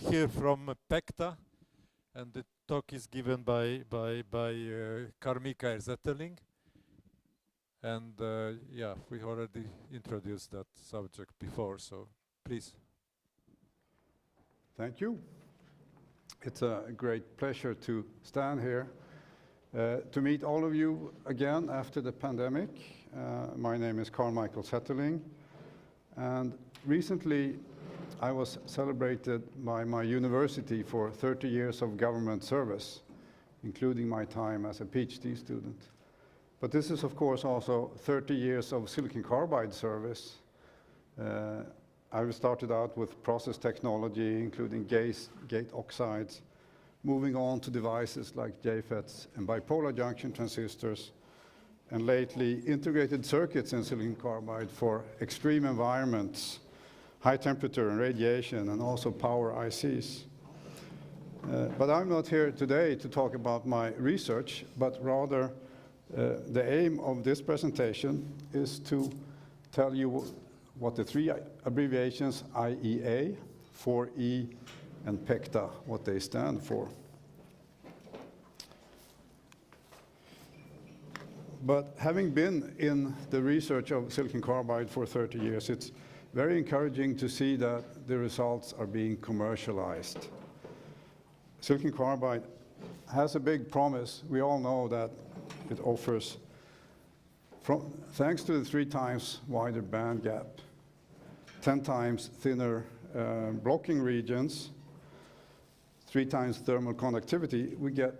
Here from PECTA, and the talk is given by Karmika Erzetteling. And yeah, we already introduced that subject before, so please. Thank you. It's a great pleasure to stand here to meet all of you again after the pandemic. My name is Karmika Erzetteling, and recently I was celebrated by my university for 30 years of government service, including my time as a PhD student. But this is, of course, also 30 years of silicon carbide service. I started out with process technology, including gate oxides, moving on to devices like Jfets and bipolar junction transistors, and lately integrated circuits in silicon carbide for extreme environments, high temperature and radiation, and also power ICs. But I'm not here today to talk about my research, but rather the aim of this presentation is to tell you what the three abbreviations IEA, 4E, and PECTA, what they stand for. But having been in the research of silicon carbide for 30 years, it's very encouraging to see that the results are being commercialized. Silicon carbide has a big promise. We all know that it offers, thanks to the 3 times wider band gap, 10 times thinner blocking regions, 3 times thermal conductivity, we get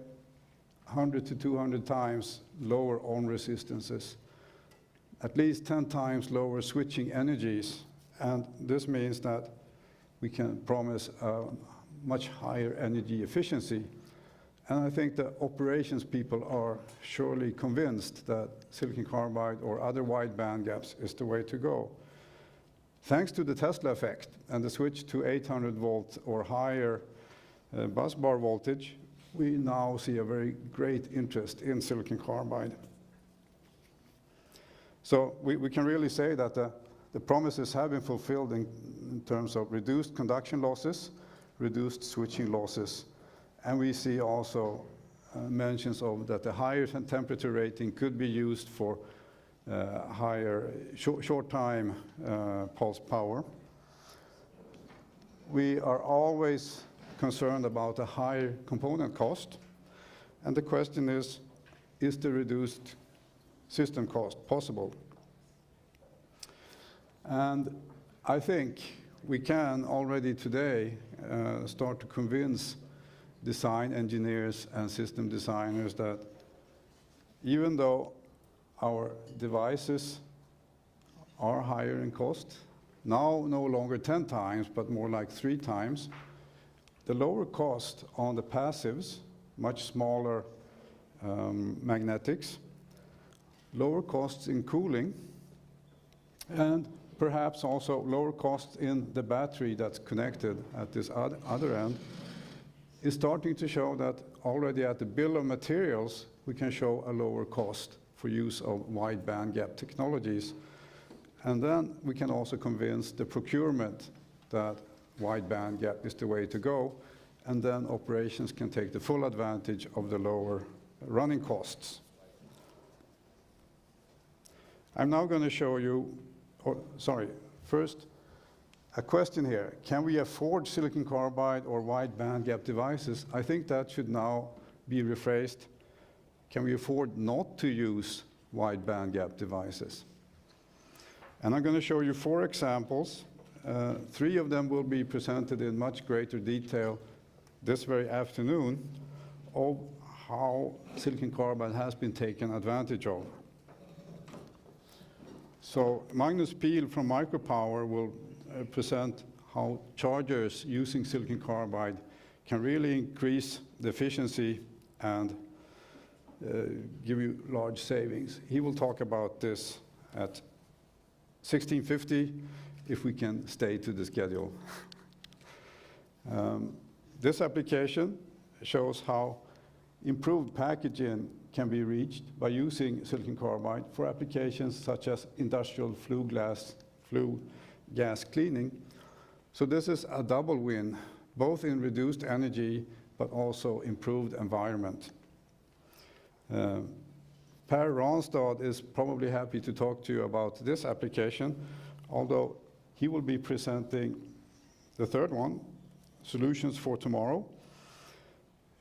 100 to 200 times lower on resistances, at least 10 times lower switching energies. And this means that we can promise a much higher energy efficiency. And I think the operations people are surely convinced that silicon carbide or other wide band gaps is the way to go. Thanks to the Tesla effect and the switch to 800 volt or higher bus bar voltage, we now see a very great interest in silicon carbide. So we can really say that the promises have been fulfilled in terms of reduced conduction losses, reduced switching losses, and we see also mentions of that the higher temperature rating could be used for higher short time pulse power. We are always concerned about a higher component cost, and the question is the reduced system cost possible? And I think we can already today start to convince design engineers and system designers that even though our devices are higher in cost, now no longer 10 times, but more like 3 times, the lower cost on the passives, much smaller magnetics, lower costs in cooling, and perhaps also lower costs in the battery that's connected at this other end, is starting to show that already at the bill of materials, we can show a lower cost for use of wide bandgap technologies. And then we can also convince the procurement that wide bandgap is the way to go, and then operations can take the full advantage of the lower running costs. I'm now going to show you, first, a question here. Can we afford silicon carbide or wide bandgap devices? I think that should now be rephrased. Can we afford not to use wide bandgap devices? And I'm going to show you 4 examples. 3 of them will be presented in much greater detail this very afternoon of how silicon carbide has been taken advantage of. So Magnus Pihl from Micropower will present how chargers using silicon carbide can really increase the efficiency and give you large savings. He will talk about this at 16:50 if we can stay to the schedule. This application shows how improved packaging can be reached by using silicon carbide for applications such as industrial flue gas cleaning. So this is a double win, both in reduced energy, but also improved environment. Per Ronstad is probably happy to talk to you about this application, although he will be presenting the third one, Solutions for Tomorrow,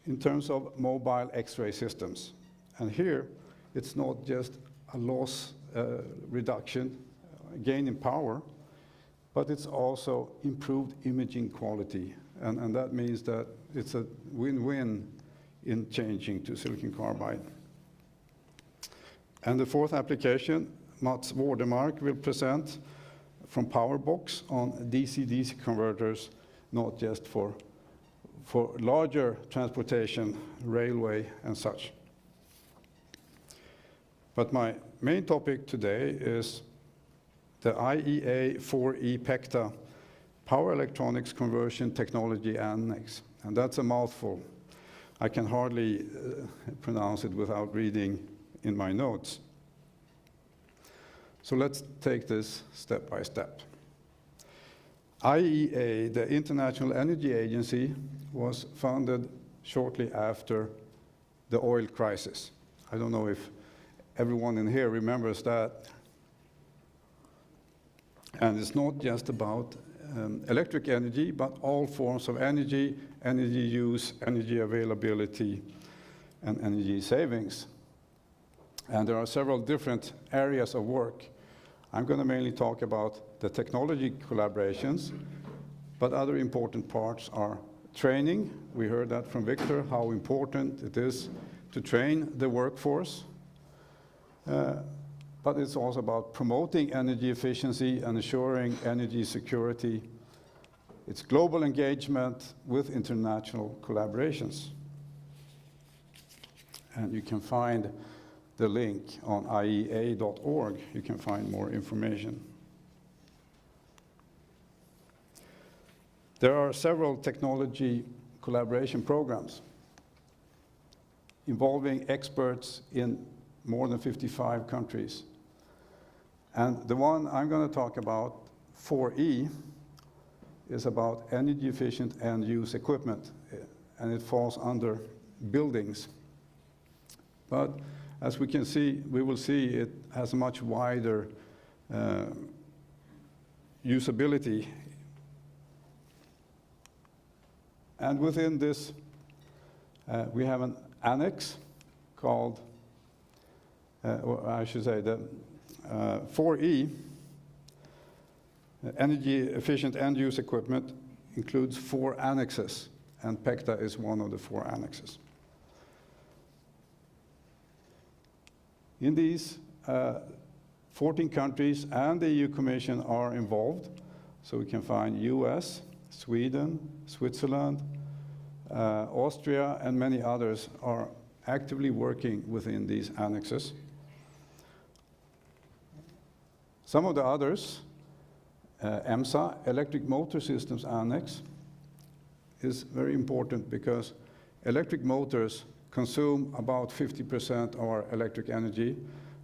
in terms of mobile X-ray systems. And here, it's not just a loss reduction, gain in power, but it's also improved imaging quality. And that means that it's a win-win in changing to silicon carbide. And the fourth application, Mats Wårdemark will present from Powerbox on DC-DC converters, not just for larger transportation, railway and such. But my main topic today is the IEA 4E PECTA Power Electronics Conversion Technology Annex. And that's a mouthful. I can hardly pronounce it without reading in my notes. So let's take this step by step. IEA, the International Energy Agency, was founded shortly after the oil crisis. I don't know if everyone in here remembers that. And it's not just about electric energy, but all forms of energy, energy use, energy availability, and energy savings. And there are several different areas of work. I'm going to mainly talk about the technology collaborations, but other important parts are training. We heard that from Victor, how important it is to train the workforce. But it's also about promoting energy efficiency and ensuring energy security. It's global engagement with international collaborations. And you can find the link on iea.org. You can find more information. There are several technology collaboration programs involving experts in more than 55 countries. And the one I'm going to talk about, 4E, is about energy efficient end use equipment, and it falls under buildings. But as we can see, we will see it has a much wider usability. And within this, we have an annex called, or I should say, the 4E, energy efficient end use equipment, includes 4 annexes, and PECTA is one of the 4 annexes. In these, 14 countries and the EU Commission are involved. So we can find US, Sweden, Switzerland, Austria, and many others are actively working within these annexes. Some of the others, EMSA, Electric Motor Systems Annex, is very important because electric motors consume about 50% of our electric energy,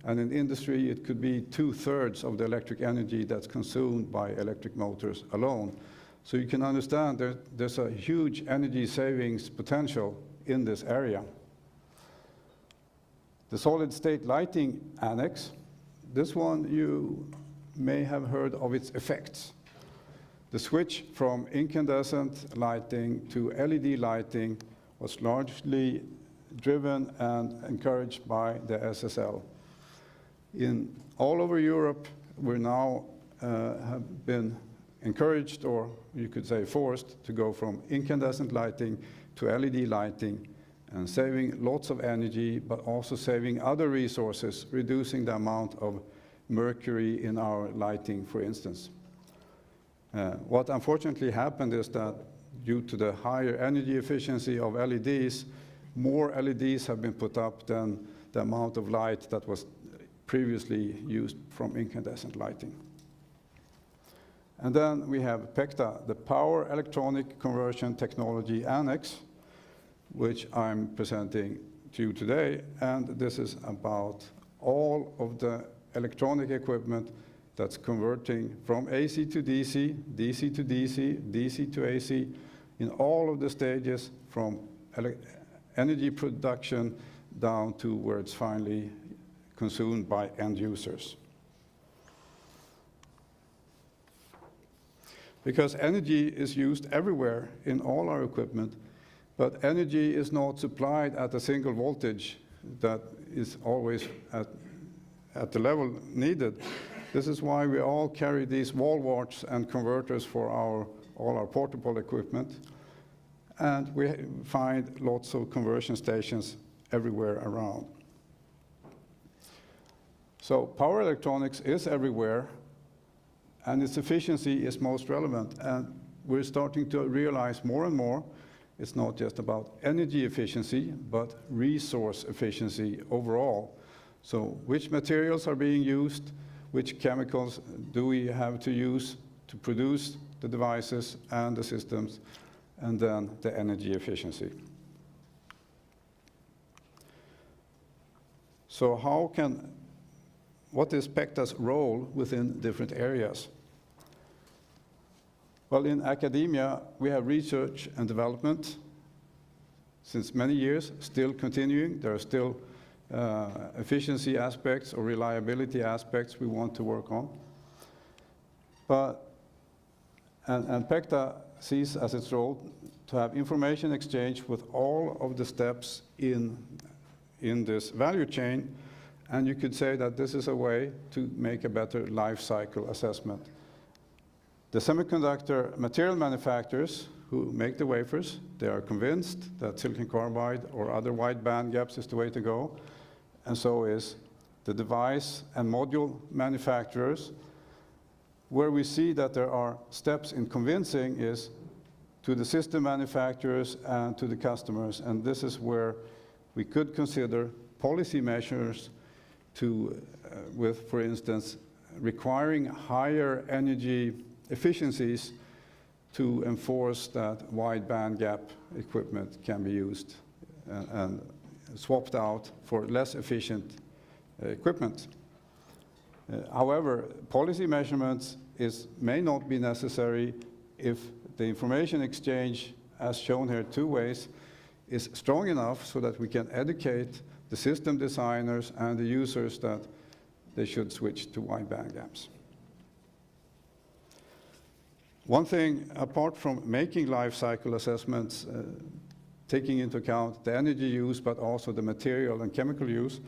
and in industry it could be 2/3 of the electric energy that's consumed by electric motors alone. So you can understand that there's a huge energy savings potential in this area. The solid state lighting annex, this one you may have heard of its effects. The switch from incandescent lighting to LED lighting was largely driven and encouraged by the SSL. In all over Europe, we now have been encouraged, or you could say forced, to go from incandescent lighting to LED lighting, and saving lots of energy, but also saving other resources, reducing the amount of mercury in our lighting, for instance. What unfortunately happened is that due to the higher energy efficiency of LEDs, more LEDs have been put up than the amount of light that was previously used from incandescent lighting. And then we have PECTA, the Power Electronic Conversion Technology Annex, which I'm presenting to you today. And this is about all of the electronic equipment that's converting from AC to DC, DC to DC, DC to AC, in all of the stages from energy production down to where it's finally consumed by end users. Because energy is used everywhere in all our equipment, but energy is not supplied at a single voltage that is always at the level needed. This is why we all carry these wall warts and converters for all our portable equipment. And we find lots of conversion stations everywhere around. So power electronics is everywhere, and its efficiency is most relevant. And we're starting to realize more and more it's not just about energy efficiency, but resource efficiency overall. So which materials are being used, which chemicals do we have to use to produce the devices and the systems, and then the energy efficiency. So what is PECTA's role within different areas? Well, in academia, we have research and development since many years, still continuing. There are still efficiency aspects or reliability aspects we want to work on. And PECTA sees as its role to have information exchange with all of the steps in this value chain, and you could say that this is a way to make a better life cycle assessment. The semiconductor material manufacturers who make the wafers, they are convinced that silicon carbide or other wide band gaps is the way to go, and so is the device and module manufacturers. Where we see that there are steps in convincing is to the system manufacturers and to the customers, and this is where we could consider policy measures with, for instance, requiring higher energy efficiencies to enforce that wide band gap equipment can be used and swapped out for less efficient equipment. However, policy measurements may not be necessary if the information exchange, as shown here 2 ways, is strong enough so that we can educate the system designers and the users that they should switch to wide band gaps. One thing, apart from making life cycle assessments, taking into account the energy use, but also the material and chemical use,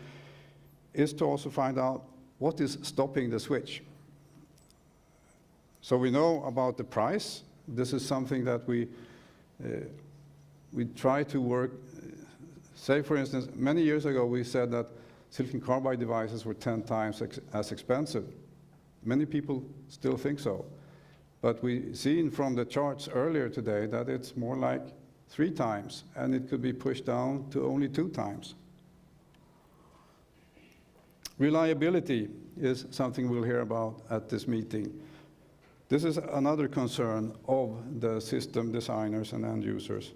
is to also find out what is stopping the switch. So we know about the price. This is something that we try to work. Say, for instance, many years ago we said that silicon carbide devices were 10 times as expensive. Many people still think so. But we've seen from the charts earlier today that it's more like 3 times, and it could be pushed down to only 2 times. Reliability is something we'll hear about at this meeting. This is another concern of the system designers and end users.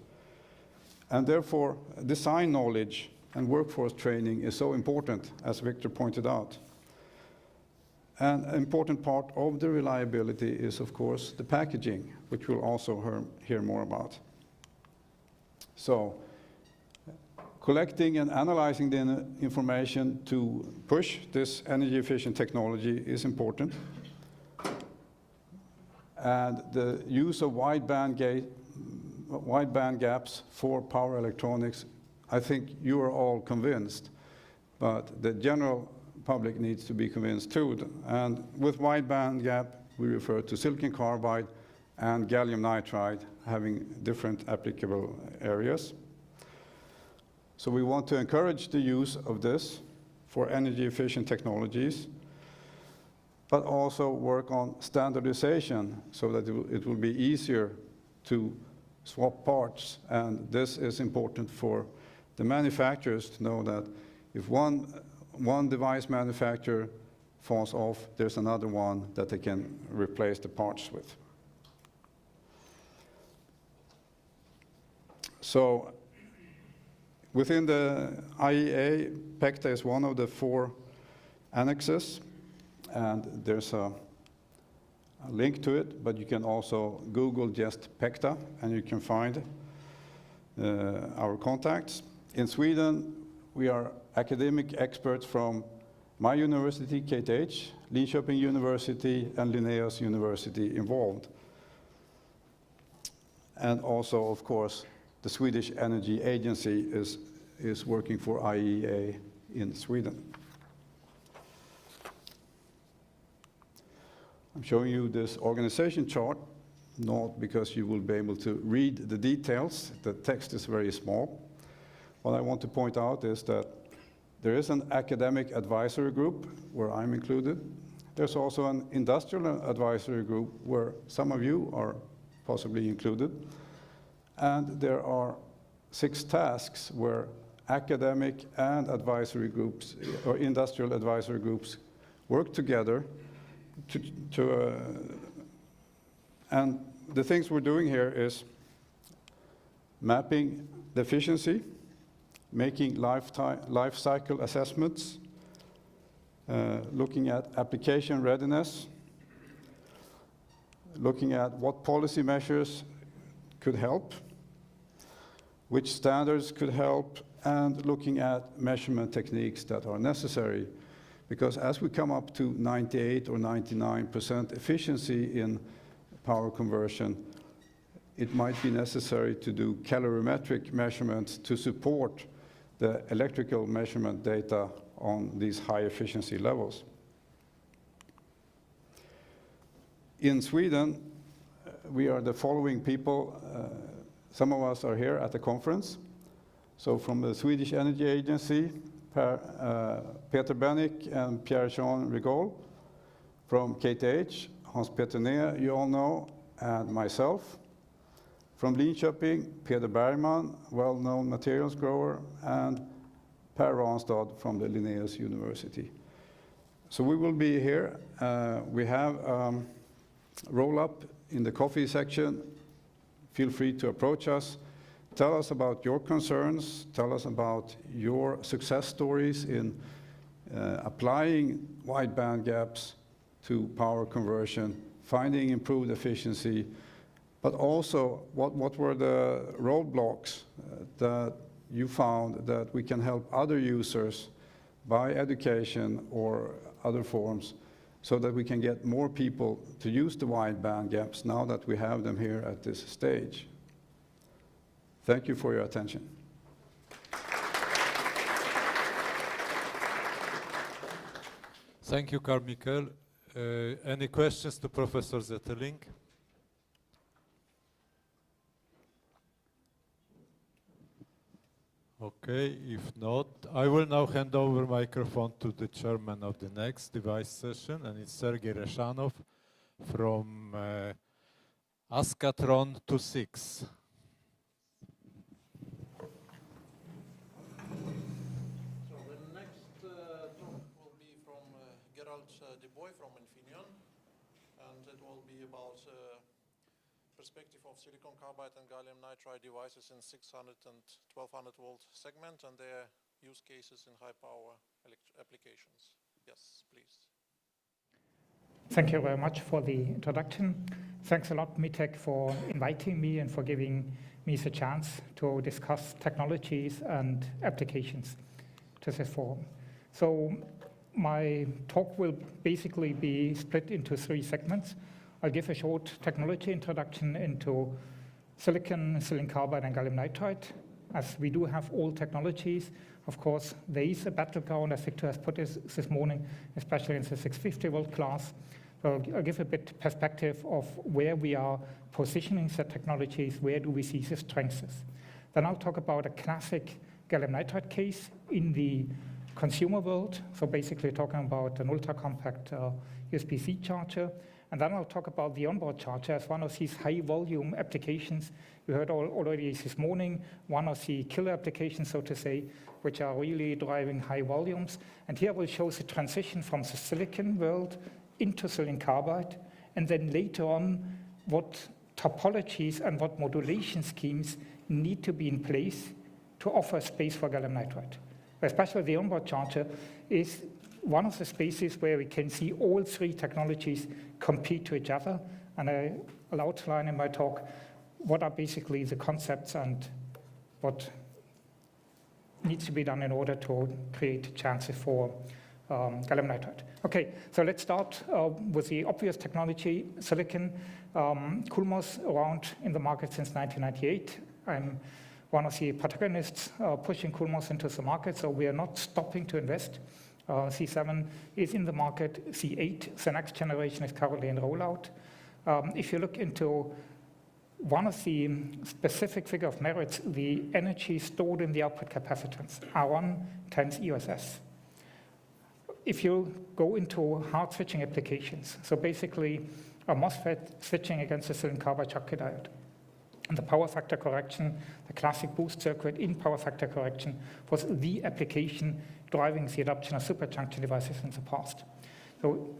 And therefore, design knowledge and workforce training is so important, as Victor pointed out. And an important part of the reliability is, of course, the packaging, which we'll also hear more about. So, collecting and analyzing the information to push this energy-efficient technology is important. And the use of wide band gaps for power electronics, I think you are all convinced, but the general public needs to be convinced too. And with wide band gap, we refer to silicon carbide and gallium nitride having different applicable areas. So we want to encourage the use of this for energy efficient technologies, but also work on standardization so that it will be easier to swap parts. And this is important for the manufacturers to know that if one device manufacturer falls off, there's another one that they can replace the parts with. So within the IEA, PECTA is one of the 4 annexes, and there's a a link to it, but you can also Google just PECTA and you can find our contacts. In Sweden, we are academic experts from my university, KTH, Linköping University, and Linnaeus University involved. And also, of course, the Swedish Energy Agency is working for IEA in Sweden. I'm showing you this organization chart, not because you will be able to read the details. The text is very small. What I want to point out is that there is an academic advisory group where I'm included. There's also an industrial advisory group where some of you are possibly included. And there are 6 tasks where academic and advisory groups or industrial advisory groups work together and the things we're doing here is mapping the efficiency, making life cycle assessments, looking at application readiness, looking at what policy measures could help, which standards could help, and looking at measurement techniques that are necessary. Because as we come up to 98 or 99% efficiency in power conversion, it might be necessary to do calorimetric measurements to support the electrical measurement data on these high efficiency levels. In Sweden, we are the following people. Some of us are here at the conference. So from the Swedish Energy Agency, Peter Bennick and Pierre-Jean Rigol. From KTH, Hans-Peter Neher, you all know, and myself. From Linköping, Peder Bergman, well-known materials grower, and Per Ranstad from the Linnaeus University. So we will be here. We have roll-up in the coffee section. Feel free to approach us. Tell us about your concerns. Tell us about your success stories in applying wide band gaps to power conversion, finding improved efficiency, but also what were the roadblocks that you found that we can help other users by education or other forms so that we can get more people to use the wide band gaps now that we have them here at this stage. Thank you for your attention. Thank you, Carl Michael. Any questions to Professor Zetterling? Okay, if not, I will now hand over microphone to the chairman of the next device session, and it's Sergei Reshanov from Ascatron 26. From Infineon, and it will be about perspective of silicon carbide and gallium nitride devices in 600 and 1200 volt segment and their use cases in high power applications. Yes, please. Thank you very much for the introduction. Thanks a lot, MITEC, for inviting me and for giving me the chance to discuss technologies and applications to this forum. So my talk will basically be split into 3 segments. I'll give a short technology introduction into silicon carbide, and gallium nitride. As we do have all technologies, of course, there is a battleground, as Victor has put this morning, especially in the 650 volt class. So I'll give a bit perspective of where we are positioning the technologies, where do we see the strengths. Then I'll talk about a classic gallium nitride case in the consumer world, so basically talking about an ultra-compact USB-C charger. And then I'll talk about the onboard charger as one of these high-volume applications. You heard already this morning, one of the killer applications, so to say, which are really driving high volumes. And here we'll show the transition from the silicon world into silicon carbide, and then later on, what topologies and what modulation schemes need to be in place to offer space for gallium nitride. Especially the onboard charger is one of the spaces where we can see all three technologies compete to each other. And I'll outline in my talk what are basically the concepts and what needs to be done in order to create chances for gallium nitride. Okay, so let's start with the obvious technology, silicon. CoolMOS around in the market since 1998. I'm one of the protagonists pushing CoolMOS into the market, so we are not stopping to invest. C7 is in the market, C8, the next generation is currently in rollout. If you look into one of the specific figure of merits, the energy stored in the output capacitance, R1 times EOSS. If you go into hard switching applications, so basically a MOSFET switching against a silicon carbide Schottky diode, and the power factor correction, the classic boost circuit in power factor correction was the application driving the adoption of superjunction devices in the past. So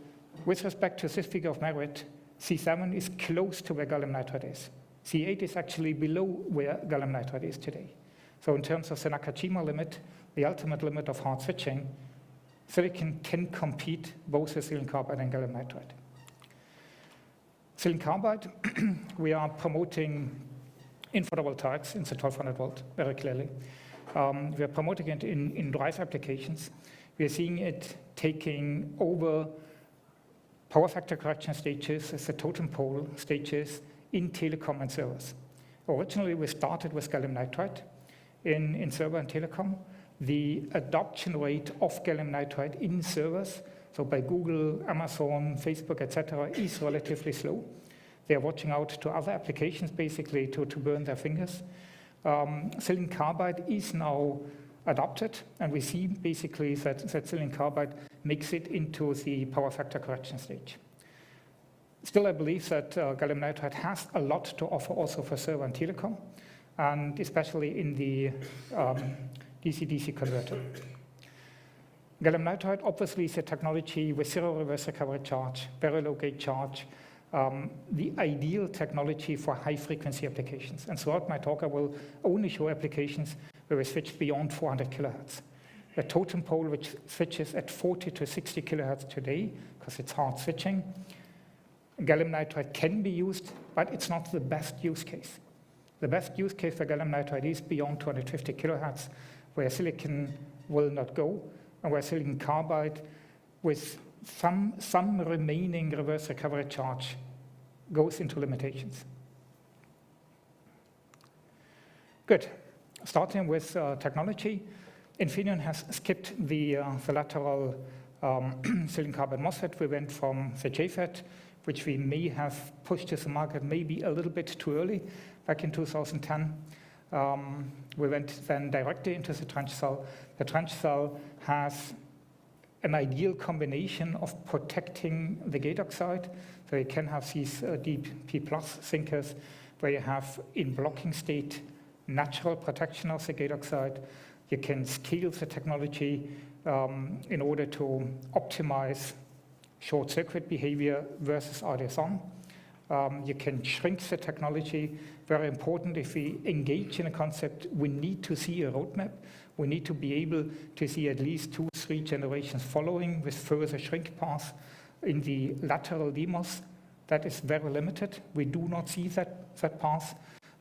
with respect to this figure of merit, C7 is close to where gallium nitride is. C8 is actually below where gallium nitride is today. So in terms of the Nakajima limit, the ultimate limit of hard switching, silicon can compete both with silicon carbide and gallium nitride. Silicon carbide, we are promoting in photovoltaics in the 1200 volt very clearly. We are promoting it in drive applications. We are seeing it taking over power factor correction stages as the totem pole stages in telecom and servers. Originally, we started with gallium nitride in server and telecom. The adoption rate of gallium nitride in servers, so by Google, Amazon, Facebook, etc., is relatively slow. They are watching out to other applications, basically, to burn their fingers. Silicon carbide is now adopted, and we see basically that silicon carbide makes it into the power factor correction stage. Still, I believe that gallium nitride has a lot to offer also for server and telecom, and especially in the DC-DC converter. Gallium nitride obviously is a technology with zero reverse recovery charge, very low gate charge, the ideal technology for high-frequency applications. And throughout my talk, I will only show applications where we switch beyond 400 kilohertz. A totem pole which switches at 40 to 60 kilohertz today, because it's hard switching. Gallium nitride can be used, but it's not the best use case. The best use case for gallium nitride is beyond 250 kilohertz, where silicon will not go, and where silicon carbide with some remaining reverse recovery charge goes into limitations. Good. Starting with technology, Infineon has skipped the lateral silicon carbide MOSFET. We went from the Jfet, which we may have pushed to the market maybe a little bit too early back in 2010. We went then directly into the trench cell. The trench cell has an ideal combination of protecting the gate oxide. So you can have these deep P+ sinkers where you have in blocking state natural protection of the gate oxide. You can scale the technology in order to optimize short circuit behavior versus RDS-on. You can shrink the technology. Very important, if we engage in a concept, we need to see a roadmap. We need to be able to see at least 2-3 generations following with further shrink paths. In the lateral DMOS, that is very limited. We do not see that path,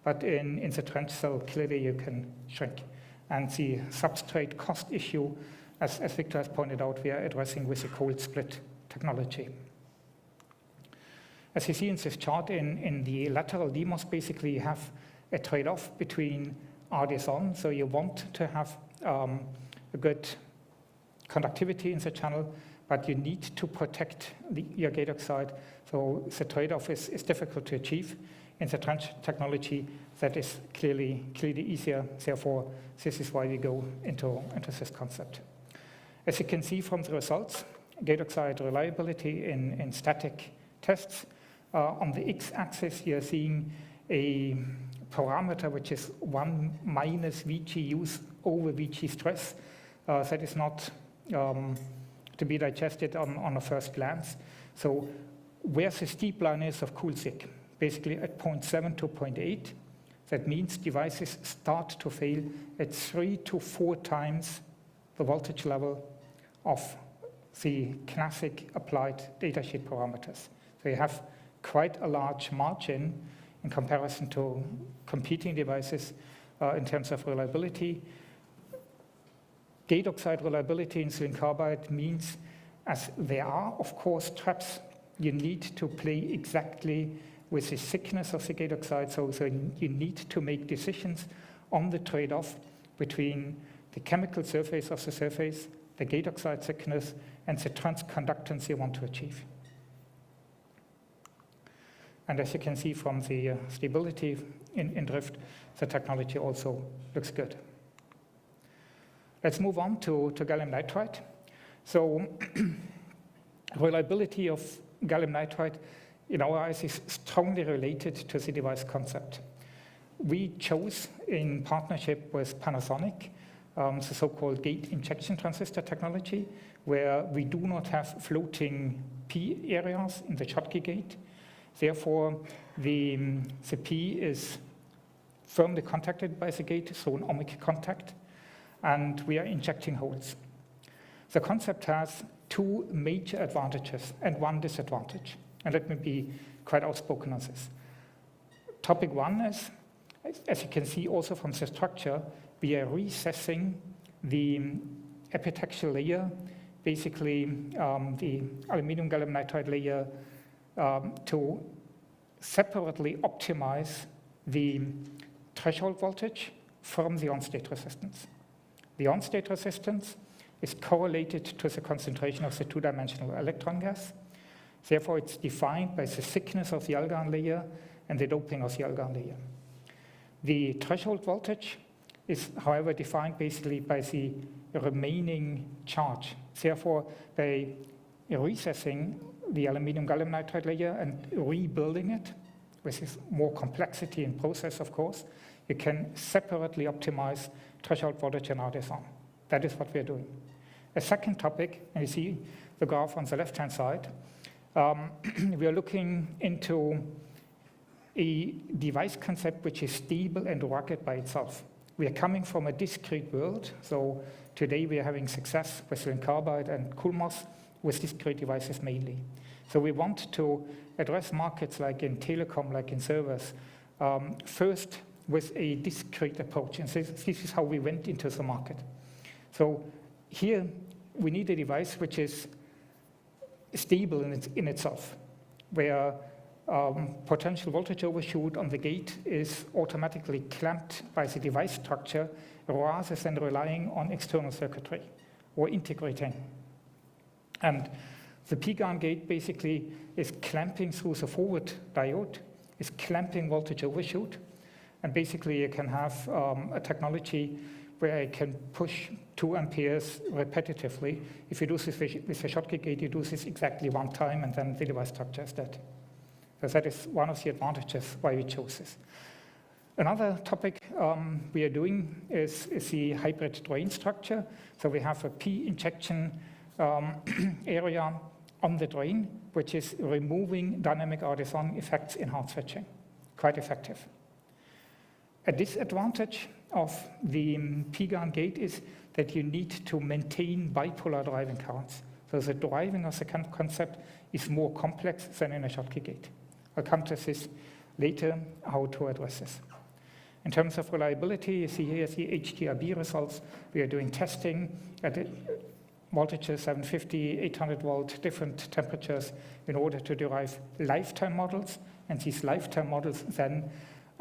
but in the trench cell, clearly you can shrink. And the substrate cost issue, as Victor has pointed out, we are addressing with the cold split technology. As you see in this chart, in the lateral DMOS, basically you have a trade-off between RDS-on, so you want to have a good conductivity in the channel, but you need to protect your gate oxide. So the trade-off is difficult to achieve. In the trench technology, that is clearly easier. Therefore, this is why we go into this concept. As you can see from the results, gate oxide reliability in static tests. On the x-axis, you're seeing a parameter which is 1 minus VGUs over VG stress. That is not to be digested on a first glance. So where the steep line is of cool-SiC, basically at 0.7 to 0.8, that means devices start to fail at 3 to 4 times the voltage level of the classic applied datasheet parameters. So you have quite a large margin in comparison to competing devices in terms of reliability. Gate oxide reliability in silicon carbide means, as there are, of course, traps, you need to play exactly with the thickness of the gate oxide. So you need to make decisions on the trade-off between the chemical surface of the surface, the gate oxide thickness, and the transconductance you want to achieve. And as you can see from the stability in drift, the technology also looks good. Let's move on to gallium nitride. So reliability of gallium nitride in our eyes is strongly related to the device concept. We chose, in partnership with Panasonic, the so-called gate injection transistor technology, where we do not have floating P areas in the Schottky gate. Therefore, the P is firmly contacted by the gate, so an ohmic contact, and we are injecting holes. The concept has two major advantages and one disadvantage, and let me be quite outspoken on this. Topic one is, as you can see also from the structure, we are recessing the epitaxial layer, basically the aluminum gallium nitride layer, to separately optimize the threshold voltage from the on-state resistance. The on-state resistance is correlated to the concentration of the two-dimensional electron gas. Therefore, it's defined by the thickness of the argon layer and the doping of the argon layer. The threshold voltage is, however, defined basically by the remaining charge. Therefore, by recessing the aluminum gallium nitride layer and rebuilding it, with this more complexity in process, of course, you can separately optimize threshold voltage and RDS-on. That is what we are doing. A second topic, and you see the graph on the left-hand side, we are looking into a device concept which is stable and rugged by itself. We are coming from a discrete world, so today we are having success with silicon carbide and CoolMOS with discrete devices mainly. So we want to address markets like in telecom, like in servers, first with a discrete approach, and this is how we went into the market. So here we need a device which is stable in itself, where potential voltage overshoot on the gate is automatically clamped by the device structure rather than relying on external circuitry or integrating. And the P-GaN gate basically is clamping through the forward diode, is clamping voltage overshoot, and basically you can have a technology where I can push 2 amperes repetitively. If you do this with a Schottky gate, you do this exactly one time, and then the device structure is dead. So that is one of the advantages why we chose this. Another topic we are doing is the hybrid drain structure. So we have a P injection area on the drain, which is removing dynamic RDS-on effects in hard switching. Quite effective. A disadvantage of the P-GaN gate is that you need to maintain bipolar driving currents. So the driving of the concept is more complex than in a Schottky gate. I'll come to this later, how to address this. In terms of reliability, you see here the HDRB results. We are doing testing at voltages 750, 800 volt, different temperatures in order to derive lifetime models. And these lifetime models then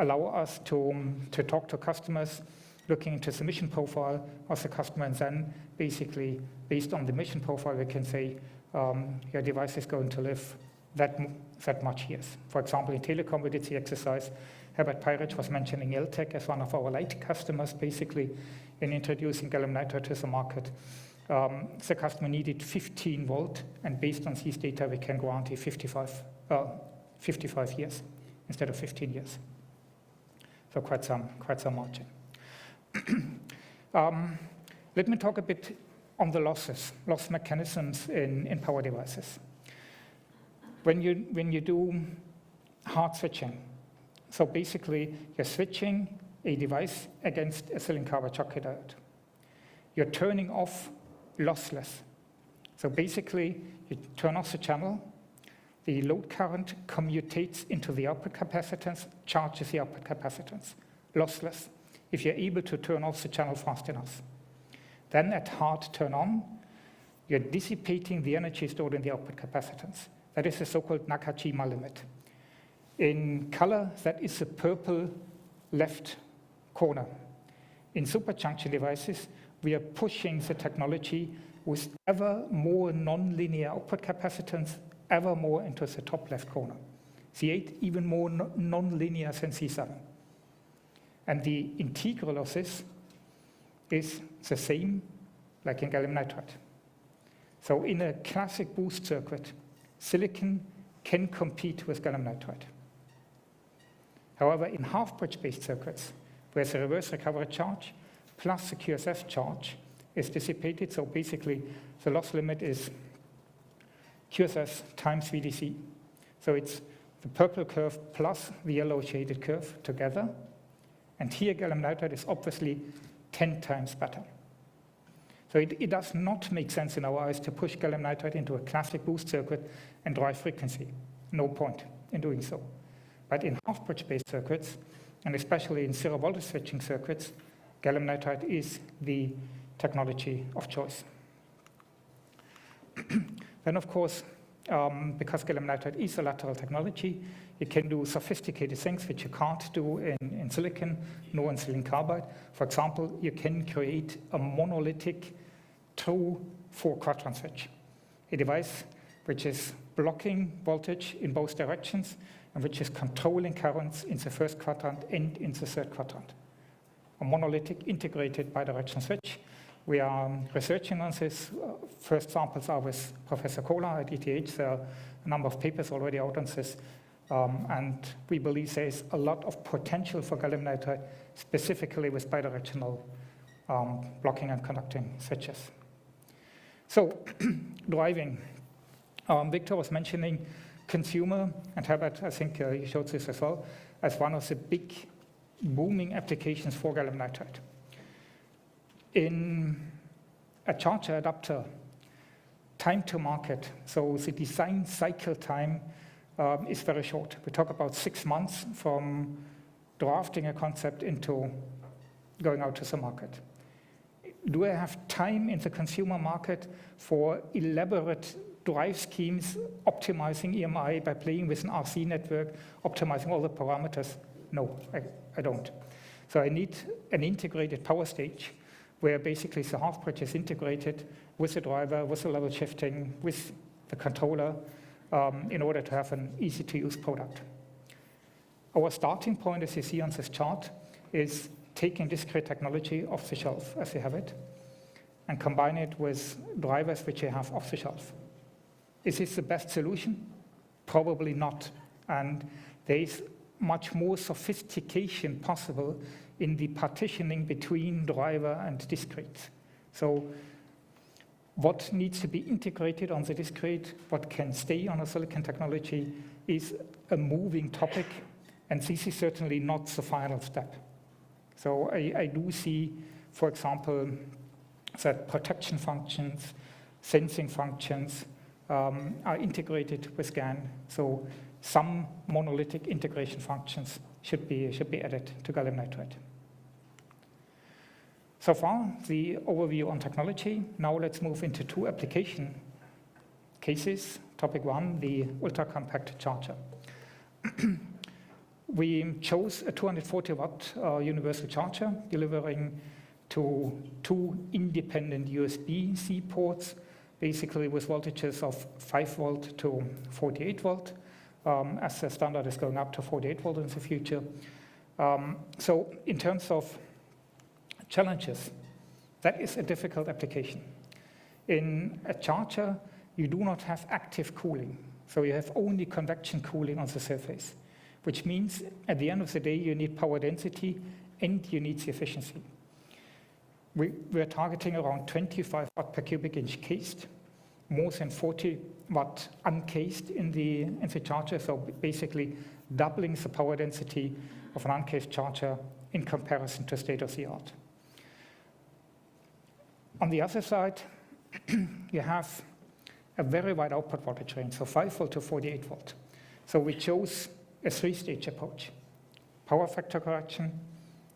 allow us to talk to customers looking into the mission profile of the customer, and then basically based on the mission profile we can say your device is going to live that much years. For example, in telecom we did the exercise. Herbert Peirich was mentioning Eltec as one of our light customers basically in introducing gallium nitride to the market. The customer needed 15 volt, and based on these data we can guarantee 55 years instead of 15 years. So quite some margin. Let me talk a bit on the loss mechanisms in power devices. When you do hard switching, so basically you're switching a device against a silicon carbide Schottky diode. You're turning off lossless. So basically, you turn off the channel, the load current commutates into the output capacitance, charges the output capacitance, lossless, if you're able to turn off the channel fast enough. Then at hard turn on, you're dissipating the energy stored in the output capacitance. That is the so-called Nakajima limit. In color, that is the purple left corner. In superjunction devices, we are pushing the technology with ever more nonlinear output capacitance, ever more into the top left corner. C8 even more nonlinear than C7. And the integral of this is the same like in gallium nitride. So in a classic boost circuit, silicon can compete with gallium nitride. However, in half-bridge-based circuits, where the reverse recovery charge plus the QSF charge is dissipated, so basically the loss limit is QSS times VDC. So it's the purple curve plus the yellow shaded curve together. And here gallium nitride is obviously 10 times better. So it does not make sense in our eyes to push gallium nitride into a classic boost circuit and drive frequency. No point in doing so. But in half-bridge-based circuits, and especially in zero voltage switching circuits, gallium nitride is the technology of choice. Then, of course, because gallium nitride is a lateral technology, you can do sophisticated things which you can't do in silicon, nor in silicon carbide. For example, you can create a monolithic true 4-quadrant switch, a device which is blocking voltage in both directions and which is controlling currents in the first quadrant and in the third quadrant. A monolithic integrated bidirectional switch. We are researching on this. First samples are with Professor Kohler at ETH. There are a number of papers already out on this. And we believe there is a lot of potential for gallium nitride, specifically with bidirectional blocking and conducting switches. So, driving. Victor was mentioning consumer, and Herbert, I think you showed this as well, as one of the big booming applications for gallium nitride. In a charger adapter, time to market, so the design cycle time is very short. We talk about 6 months from drafting a concept into going out to the market. Do I have time in the consumer market for elaborate drive schemes, optimizing EMI by playing with an RC network, optimizing all the parameters? No, I don't. So I need an integrated power stage where basically the half bridge is integrated with the driver, with the level shifting, with the controller, in order to have an easy-to-use product. Our starting point, as you see on this chart, is taking discrete technology off the shelf, as we have it, and combine it with drivers which you have off the shelf. Is this the best solution? Probably not. And there is much more sophistication possible in the partitioning between driver and discrete. So what needs to be integrated on the discrete, what can stay on a silicon technology, is a moving topic, and this is certainly not the final step. So I do see, for example, that protection functions, sensing functions are integrated with GaN. So some monolithic integration functions should be added to gallium nitride. So far, the overview on technology. Now let's move into 2 application cases. Topic 1, the ultra-compact charger. We chose a 240-watt universal charger, delivering to 2 independent USB-C ports, basically with voltages of 5 volt to 48 volt, as the standard is going up to 48 volt in the future. So in terms of challenges, that is a difficult application. In a charger, you do not have active cooling, so you have only convection cooling on the surface, which means at the end of the day, you need power density and you need the efficiency. We're targeting around 25 watt per cubic inch cased, more than 40 watt uncased in the charger, so basically doubling the power density of an uncased charger in comparison to state of the art. On the other side, you have a very wide output voltage range, so 5 volt to 48 volt. So we chose a 3-stage approach. Power factor correction,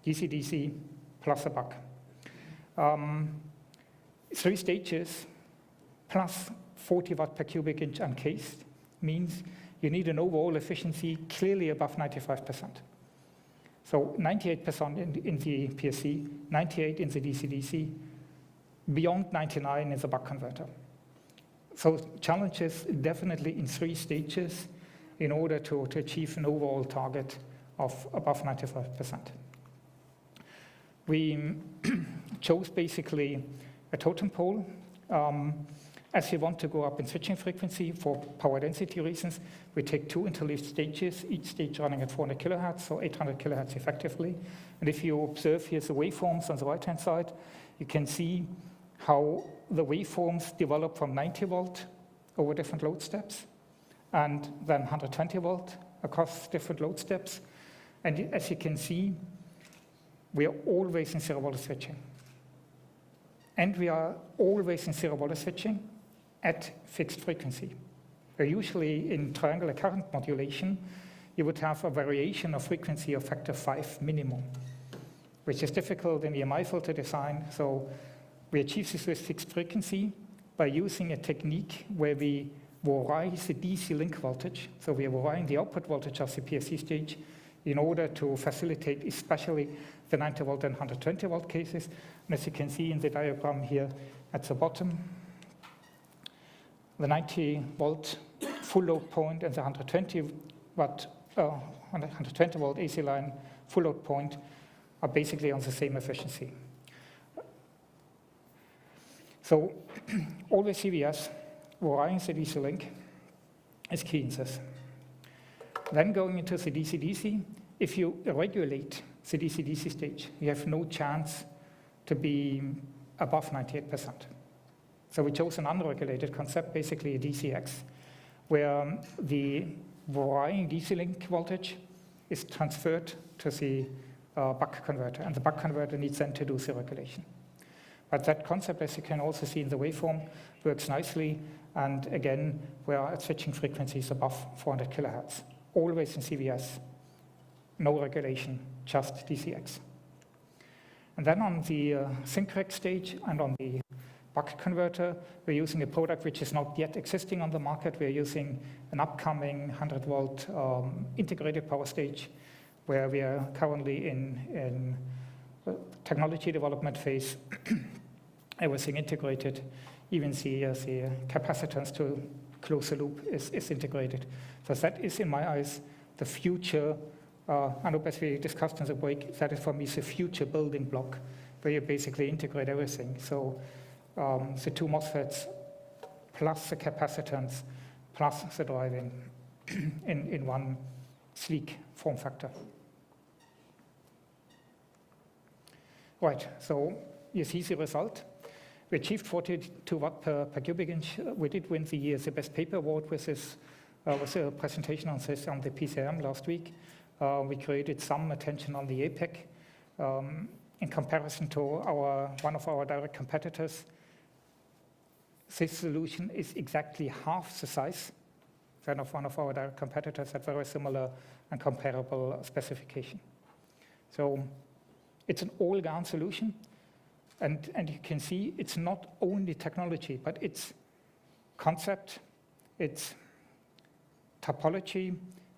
DC-DC, plus a buck. 3 stages plus 40 watt per cubic inch uncased means you need an overall efficiency clearly above 95%. So 98% in the PSC, 98 in the DC-DC, beyond 99 in the buck converter. So challenges definitely in 3 stages in order to achieve an overall target of above 95%. We chose basically a totem pole. As you want to go up in switching frequency for power density reasons, we take 2 interleaved stages, each stage running at 400 kilohertz, so 800 kilohertz effectively. And if you observe here the waveforms on the right-hand side, you can see how the waveforms develop from 90 volt over different load steps, and then 120 volt across different load steps. And as you can see, we are always in zero voltage switching. And we are always in zero voltage switching at fixed frequency. Usually in triangular current modulation, you would have a variation of frequency of factor 5 minimum, which is difficult in EMI filter design. So we achieve this with fixed frequency by using a technique where we vary the DC link voltage. So we are varying the output voltage of the PSC stage in order to facilitate especially the 90 volt and 120 volt cases. And as you can see in the diagram here at the bottom, the 90 volt full load point and the 120 volt AC line full load point are basically on the same efficiency. So always CVS, varying the DC link is key in this. Then going into the DC-DC, if you regulate the DC-DC stage, you have no chance to be above 98%. So we chose an unregulated concept, basically a DCX, where the varying DC link voltage is transferred to the buck converter, and the buck converter needs then to do the regulation. But that concept, as you can also see in the waveform, works nicely, and again, we are at switching frequencies above 400 kilohertz. Always in CVS, no regulation, just DCX. And then on the SYNCREX stage and on the buck converter, we're using a product which is not yet existing on the market. We're using an upcoming 100 volt integrated power stage where we are currently in technology development phase. Everything integrated, even the capacitance to close the loop is integrated. So that is, in my eyes, the future, I know as we discussed in the break, that is for me the future building block where you basically integrate everything. So the 2 MOSFETs plus the capacitance plus the driving in one sleek form factor. Right, so you see the result. We achieved 42 watt per cubic inch. We did win the best paper award with this, was a presentation on this on the PCM last week. We created some attention on the APEC in comparison to one of our direct competitors. This solution is exactly half the size than of one of our direct competitors at very similar and comparable specification. So it's an all-GaN solution. And you can see it's not only technology, but it's concept, it's topology,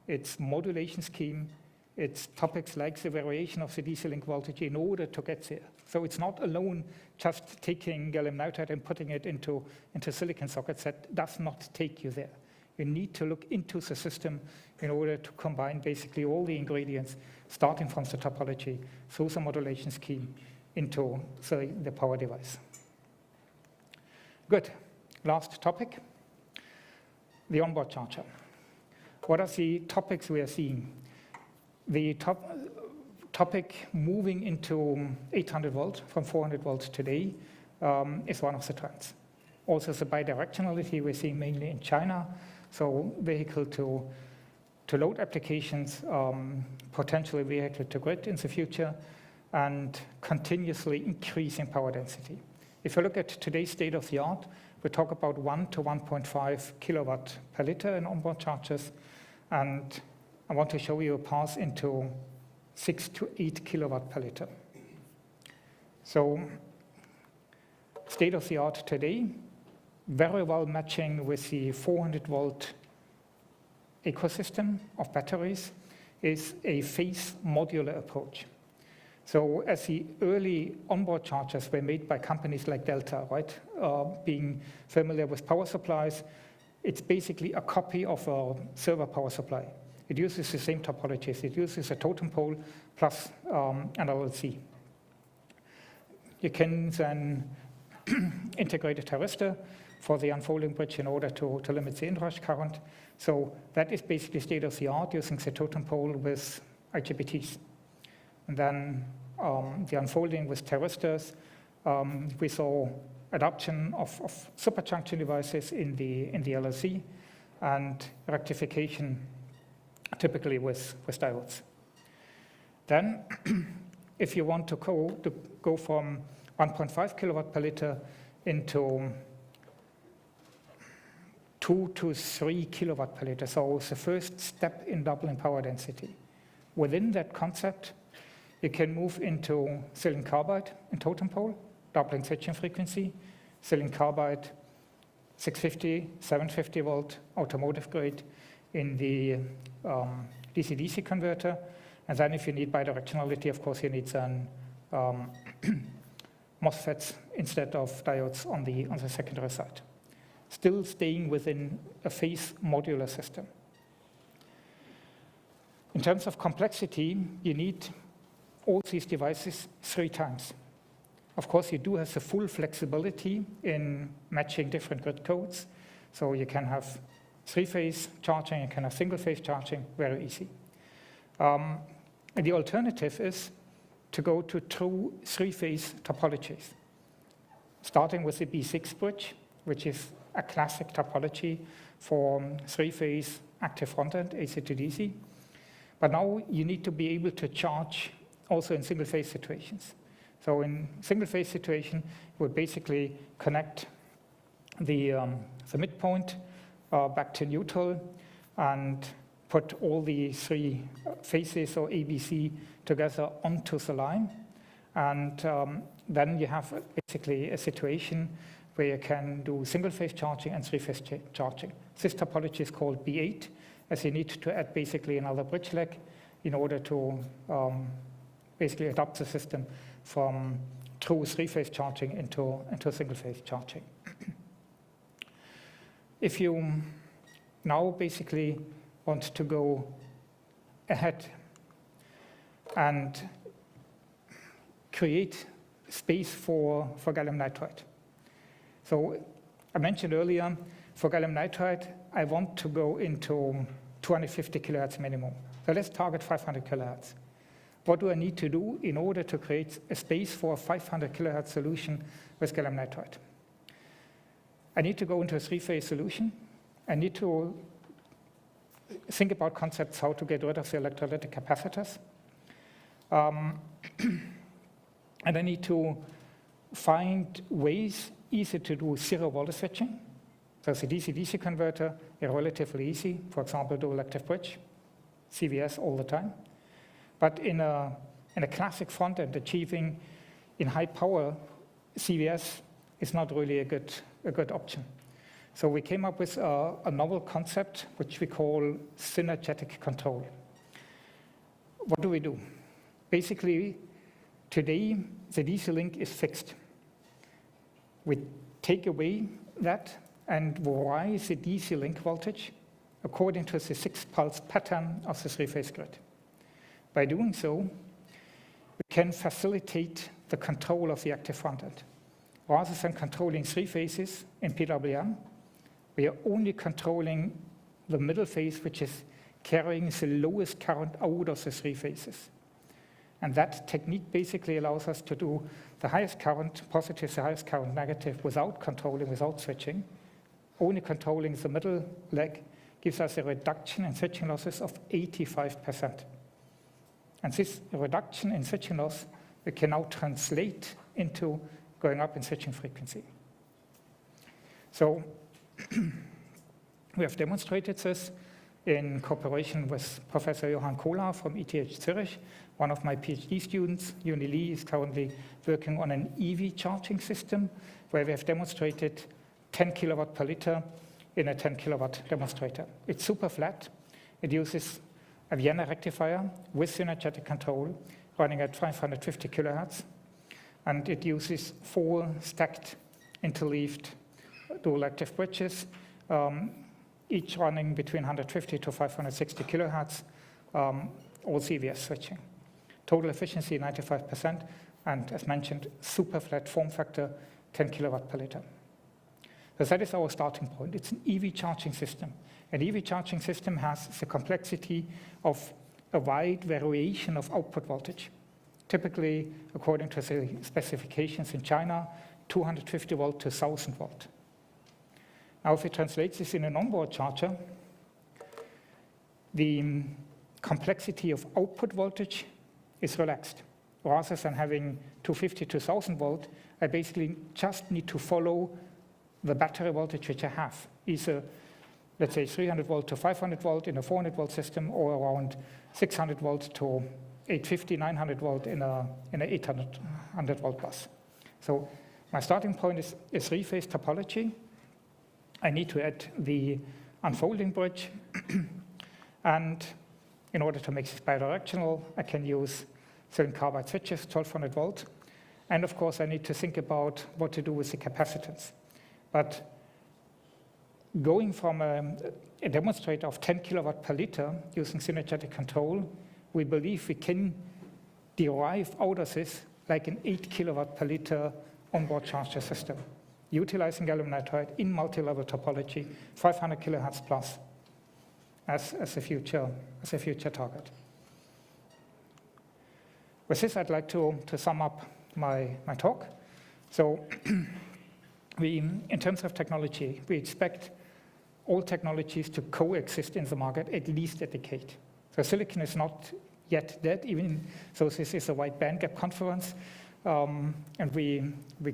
it's modulation scheme, it's topics like the variation of the DC link voltage in order to get there. So it's not alone just taking gallium nitride and putting it into silicon sockets. That does not take you there. You need to look into the system in order to combine basically all the ingredients, starting from the topology through the modulation scheme into the power device. Good. Last topic, the onboard charger. What are the topics we are seeing? The topic moving into 800 volt from 400 volts today is one of the trends. Also the bidirectionality we're seeing mainly in China, so vehicle to load applications, potentially vehicle to grid in the future, and continuously increasing power density. If you look at today's state of the art, we talk about 1 to 1.5 kilowatt per liter in onboard chargers, and I want to show you a path into 6 to 8 kilowatt per liter. So, state of the art today, very well matching with the 400 volt ecosystem of batteries, is a phase modular approach. So as the early onboard chargers were made by companies like Delta, right? Being familiar with power supplies, it's basically a copy of a server power supply. It uses the same topologies. It uses a totem pole plus an LLC. You can then integrate a thyristor for the unfolding bridge in order to limit the inrush current. So that is basically state of the art, using the totem pole with IGBTs. And then the unfolding with thyristors, we saw adoption of superjunction devices in the LLC, and rectification typically with diodes. Then, if you want to go from 1.5 kilowatt per liter into 2 to 3 kilowatt per liter, so it's the first step in doubling power density. Within that concept, you can move into silicon carbide in totem pole, doubling switching frequency, silicon carbide 650, 750 volt automotive grade in the DC-DC converter. And then if you need bidirectionality, of course, you need then MOSFETs instead of diodes on the secondary side. Still staying within a phase modular system. In terms of complexity, you need all these devices 3 times. Of course, you do have the full flexibility in matching different grid codes. So you can have 3-phase charging, you can have single-phase charging, very easy. And the alternative is to go to true 3-phase topologies, starting with the B6 bridge, which is a classic topology for 3-phase active front-end, AC to DC. But now you need to be able to charge also in single-phase situations. So in single-phase situation, you would basically connect the midpoint back to neutral and put all the 3 phases or ABC together onto the line. And then you have basically a situation where you can do single-phase charging and 3-phase charging. This topology is called B8, as you need to add basically another bridge leg in order to basically adopt the system from true 3-phase charging into single-phase charging. If you now basically want to go ahead and create space for gallium nitride. So I mentioned earlier, for gallium nitride, I want to go into 250 kilohertz minimum. So let's target 500 kilohertz. What do I need to do in order to create a space for a 500 kilohertz solution with gallium nitride? I need to go into a 3-phase solution. I need to think about concepts how to get rid of the electrolytic capacitors. And I need to find ways easy to do zero-voltage switching. So the DC-DC converter is relatively easy. For example, do elective bridge, CVS all the time. But in a classic front end, achieving in high power CVS is not really a good option. So we came up with a novel concept, which we call Synergetic Control. What do we do? Basically, today, the DC link is fixed. We take away that and rise the DC link voltage according to the 6-pulse pattern of the 3-phase grid. By doing so, we can facilitate the control of the active front end. Rather than controlling 3 phases in PWM, we are only controlling the middle phase, which is carrying the lowest current out of the 3 phases. And that technique basically allows us to do the highest current positive, the highest current negative without controlling, without switching. Only controlling the middle leg gives us a reduction in switching losses of 85%. And this reduction in switching loss we can now translate into going up in switching frequency. So we have demonstrated this in cooperation with Professor Johann Kohler from ETH Zurich. One of my PhD students, Juni Lee, is currently working on an EV charging system where we have demonstrated 10 kilowatt per liter in a 10 kilowatt demonstrator. It's super flat. It uses a Vienna rectifier with synergetic control running at 550 kilohertz. And it uses 4 stacked interleaved dual active bridges, each running between 150 to 560 kilohertz, all CVS switching. Total efficiency 95%, and as mentioned, super flat form factor, 10 kilowatt per liter. So that is our starting point. It's an EV charging system. An EV charging system has the complexity of a wide variation of output voltage. Typically, according to the specifications in China, 250 volt to 1000 volt. Now, if we translate this in an onboard charger, the complexity of output voltage is relaxed. Rather than having 250 to 1000 volt, I basically just need to follow the battery voltage which I have. Either, let's say, 300 volt to 500 volt in a 400 volt system, or around 600 volt to 850, 900 volt in a 800 volt bus. So my starting point is a 3-phase topology. I need to add the unfolding bridge. And in order to make this bidirectional, I can use silicon carbide switches, 1200 volt. And of course, I need to think about what to do with the capacitance. But going from a demonstrator of 10 kilowatt per liter using synergetic control, we believe we can derive out of this like an 8 kilowatt per liter onboard charger system, utilizing gallium nitride in multi-level topology, 500 kilohertz plus as a future target. With this, I'd like to sum up my talk. So in terms of technology, we expect all technologies to coexist in the market at least a decade. So silicon is not yet dead, even so this is a Wide-Bandgap conference. And we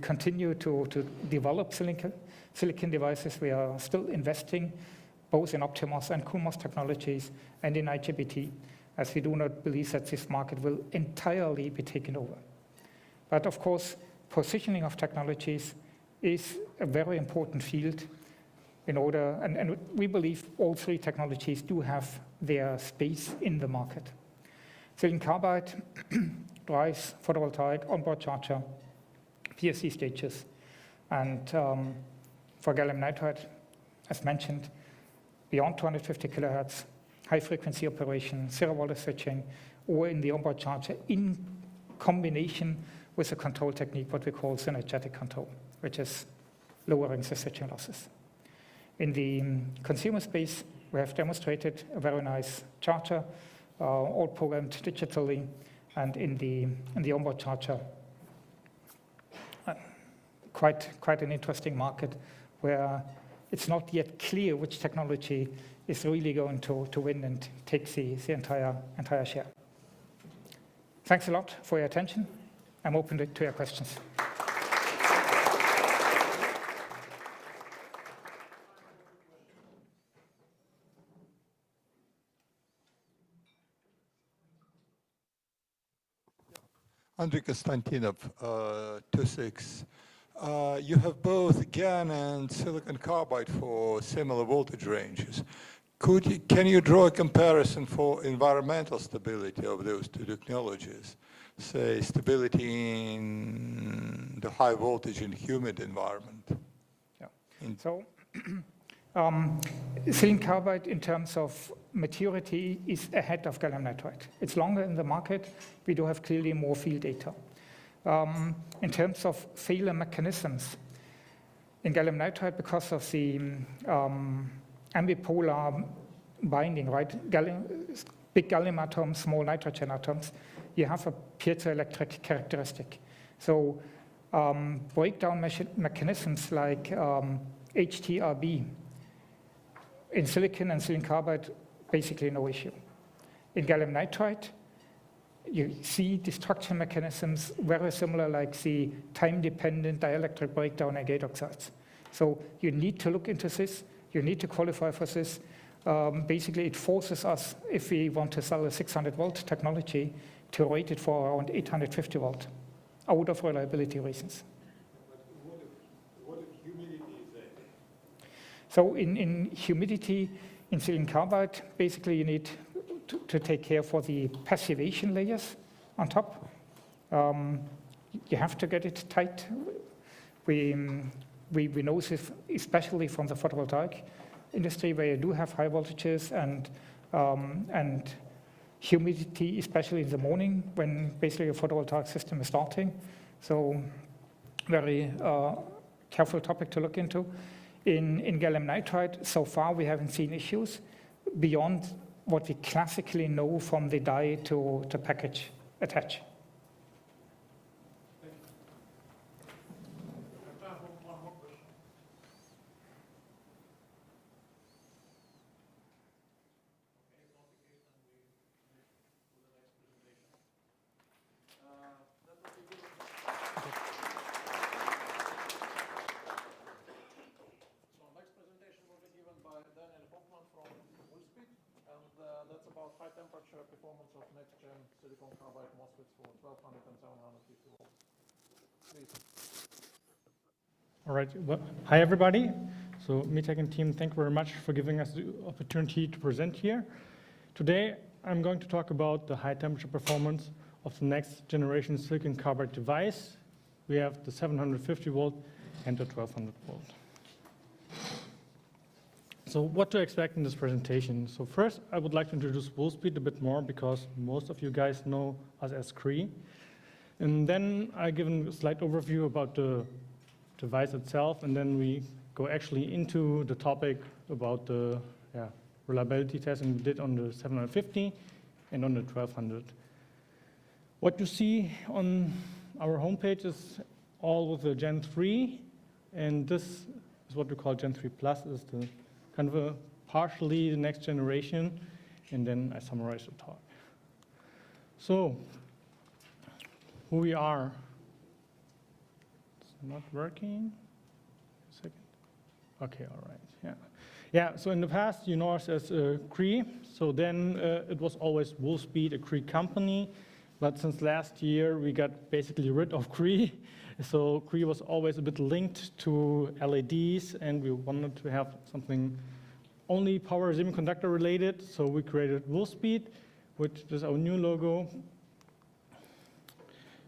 continue to develop silicon devices. We are still investing both in OptiMOS and CoolMOS technologies and in IGBT, as we do not believe that this market will entirely be taken over. But of course, positioning of technologies is a very important field in order, and we believe all 3 technologies do have their space in the market. Silicon carbide drives photovoltaic, onboard charger, PSC stages, and for gallium nitride, as mentioned, beyond 250 kilohertz, high frequency operation, zero voltage switching, or in the onboard charger in combination with a control technique, what we call synergetic control, which is lowering the switching losses. In the consumer space, we have demonstrated a very nice charger, all programmed digitally, and in the onboard charger, quite an interesting market where it's not yet clear which technology is really going to win and take the entire share. Thanks a lot for your attention. I'm open to your questions. Andrei Konstantinov, 26. You have both GaN and silicon carbide for similar voltage ranges. Can you draw a comparison for environmental stability of those 2 technologies? Say, stability in the high voltage and humid environment. Yeah. So silicon carbide, in terms of maturity, is ahead of gallium nitride. It's longer in the market. We do have clearly more field data. In terms of failure mechanisms, in gallium nitride, because of the ambipolar binding, right? Big gallium atoms, small nitrogen atoms, you have a piezoelectric characteristic. So breakdown mechanisms like HTRB in silicon and silicon carbide, basically no issue. In gallium nitride, you see destruction mechanisms very similar like the time-dependent dielectric breakdown in gate oxides. So you need to look into this, you need to qualify for this. Basically, it forces us, if we want to sell a 600-volt technology, to rate it for around 850 volt, out of reliability reasons. But what if humidity is there? So in humidity, in silicon carbide, basically you need to take care for the passivation layers on top. You have to get it tight. We know this especially from the photovoltaic industry, where you do have high voltages and humidity, especially in the morning when basically a photovoltaic system is starting. So very careful topic to look into. In gallium nitride, so far we haven't seen issues beyond what we classically know from the die to package attach. That's about high temperature performance of next-gen silicon carbide MOSFETs for 1200 and 750 volts. Please. All right. Well, hi, everybody. So Mitek and team, thank you very much for giving us the opportunity to present here. Today, I'm going to talk about the high temperature performance of the next generation silicon carbide device. We have the 750 volt and the 1200 volt. So what to expect in this presentation? So first, I would like to introduce Wolfspeed a bit more because most of you guys know us as Cree. And then I give a slight overview about the device itself, and then we go actually into the topic about the reliability testing we did on the 750 and on the 1200. What you see on our homepage is all with the Gen 3, and this is what we call Gen 3 Plus, is the kind of a partially the next generation, and then I summarize the talk. So, who we are. It's not working. A second. Okay, all right, yeah. Yeah, so in the past, you know us as Cree, so then it was always Wolfspeed, a Cree company, but since last year, we got basically rid of Cree. So Cree was always a bit linked to LEDs, and we wanted to have something only power semiconductor related, so we created Wolfspeed, which is our new logo.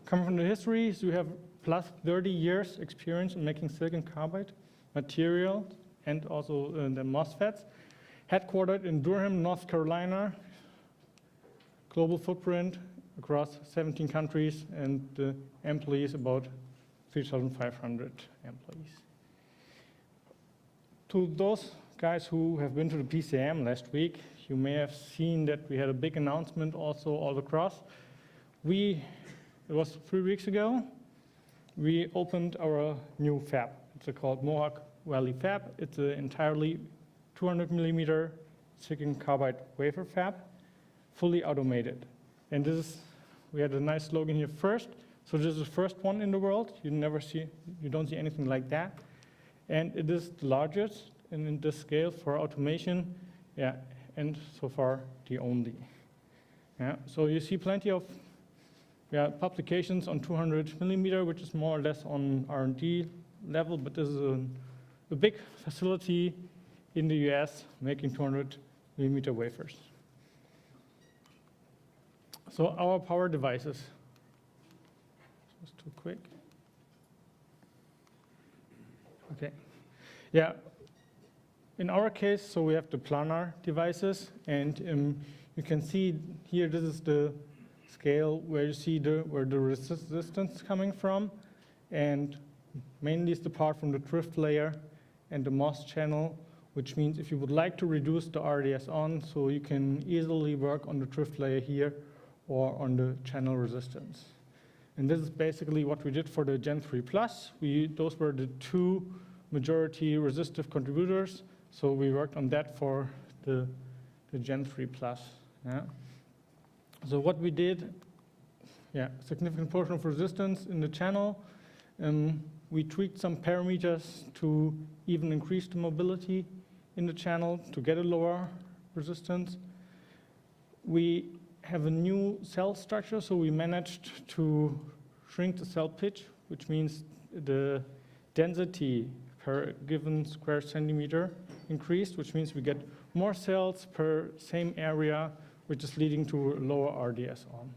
Coming from the history, so we have plus 30 years experience in making silicon carbide material and also the MOSFETs. Headquartered in Durham, North Carolina, global footprint across 17 countries, and the employees about 3,500 employees. To those guys who have been to the PCM last week, you may have seen that we had a big announcement also all across. It was 3 weeks ago, we opened our new fab. It's called Mohawk Valley Fab. It's an entirely 200 millimeter silicon carbide wafer fab, fully automated. And this is, we had a nice slogan here first. So this is the first one in the world. You don't see anything like that. And it is the largest in this scale for automation, and so far the only. So you see plenty of publications on 200 millimeter, which is more or less on R&D level, but this is a big facility in the US making 200 millimeter wafers. So our power devices. This was too quick. Okay. Yeah. In our case, so we have the planar devices, and you can see here, this is the scale where you see where the resistance is coming from, and mainly it's the part from the drift layer and the MOS channel, which means if you would like to reduce the RDS on, so you can easily work on the drift layer here or on the channel resistance. And this is basically what we did for the Gen 3 Plus. Those were the two majority resistive contributors. So we worked on that for the Gen 3 Plus. So what we did significant portion of resistance in the channel. We tweaked some parameters to even increase the mobility in the channel to get a lower resistance. We have a new cell structure, so we managed to shrink the cell pitch, which means the density per given square centimeter increased, which means we get more cells per same area, which is leading to lower RDS on.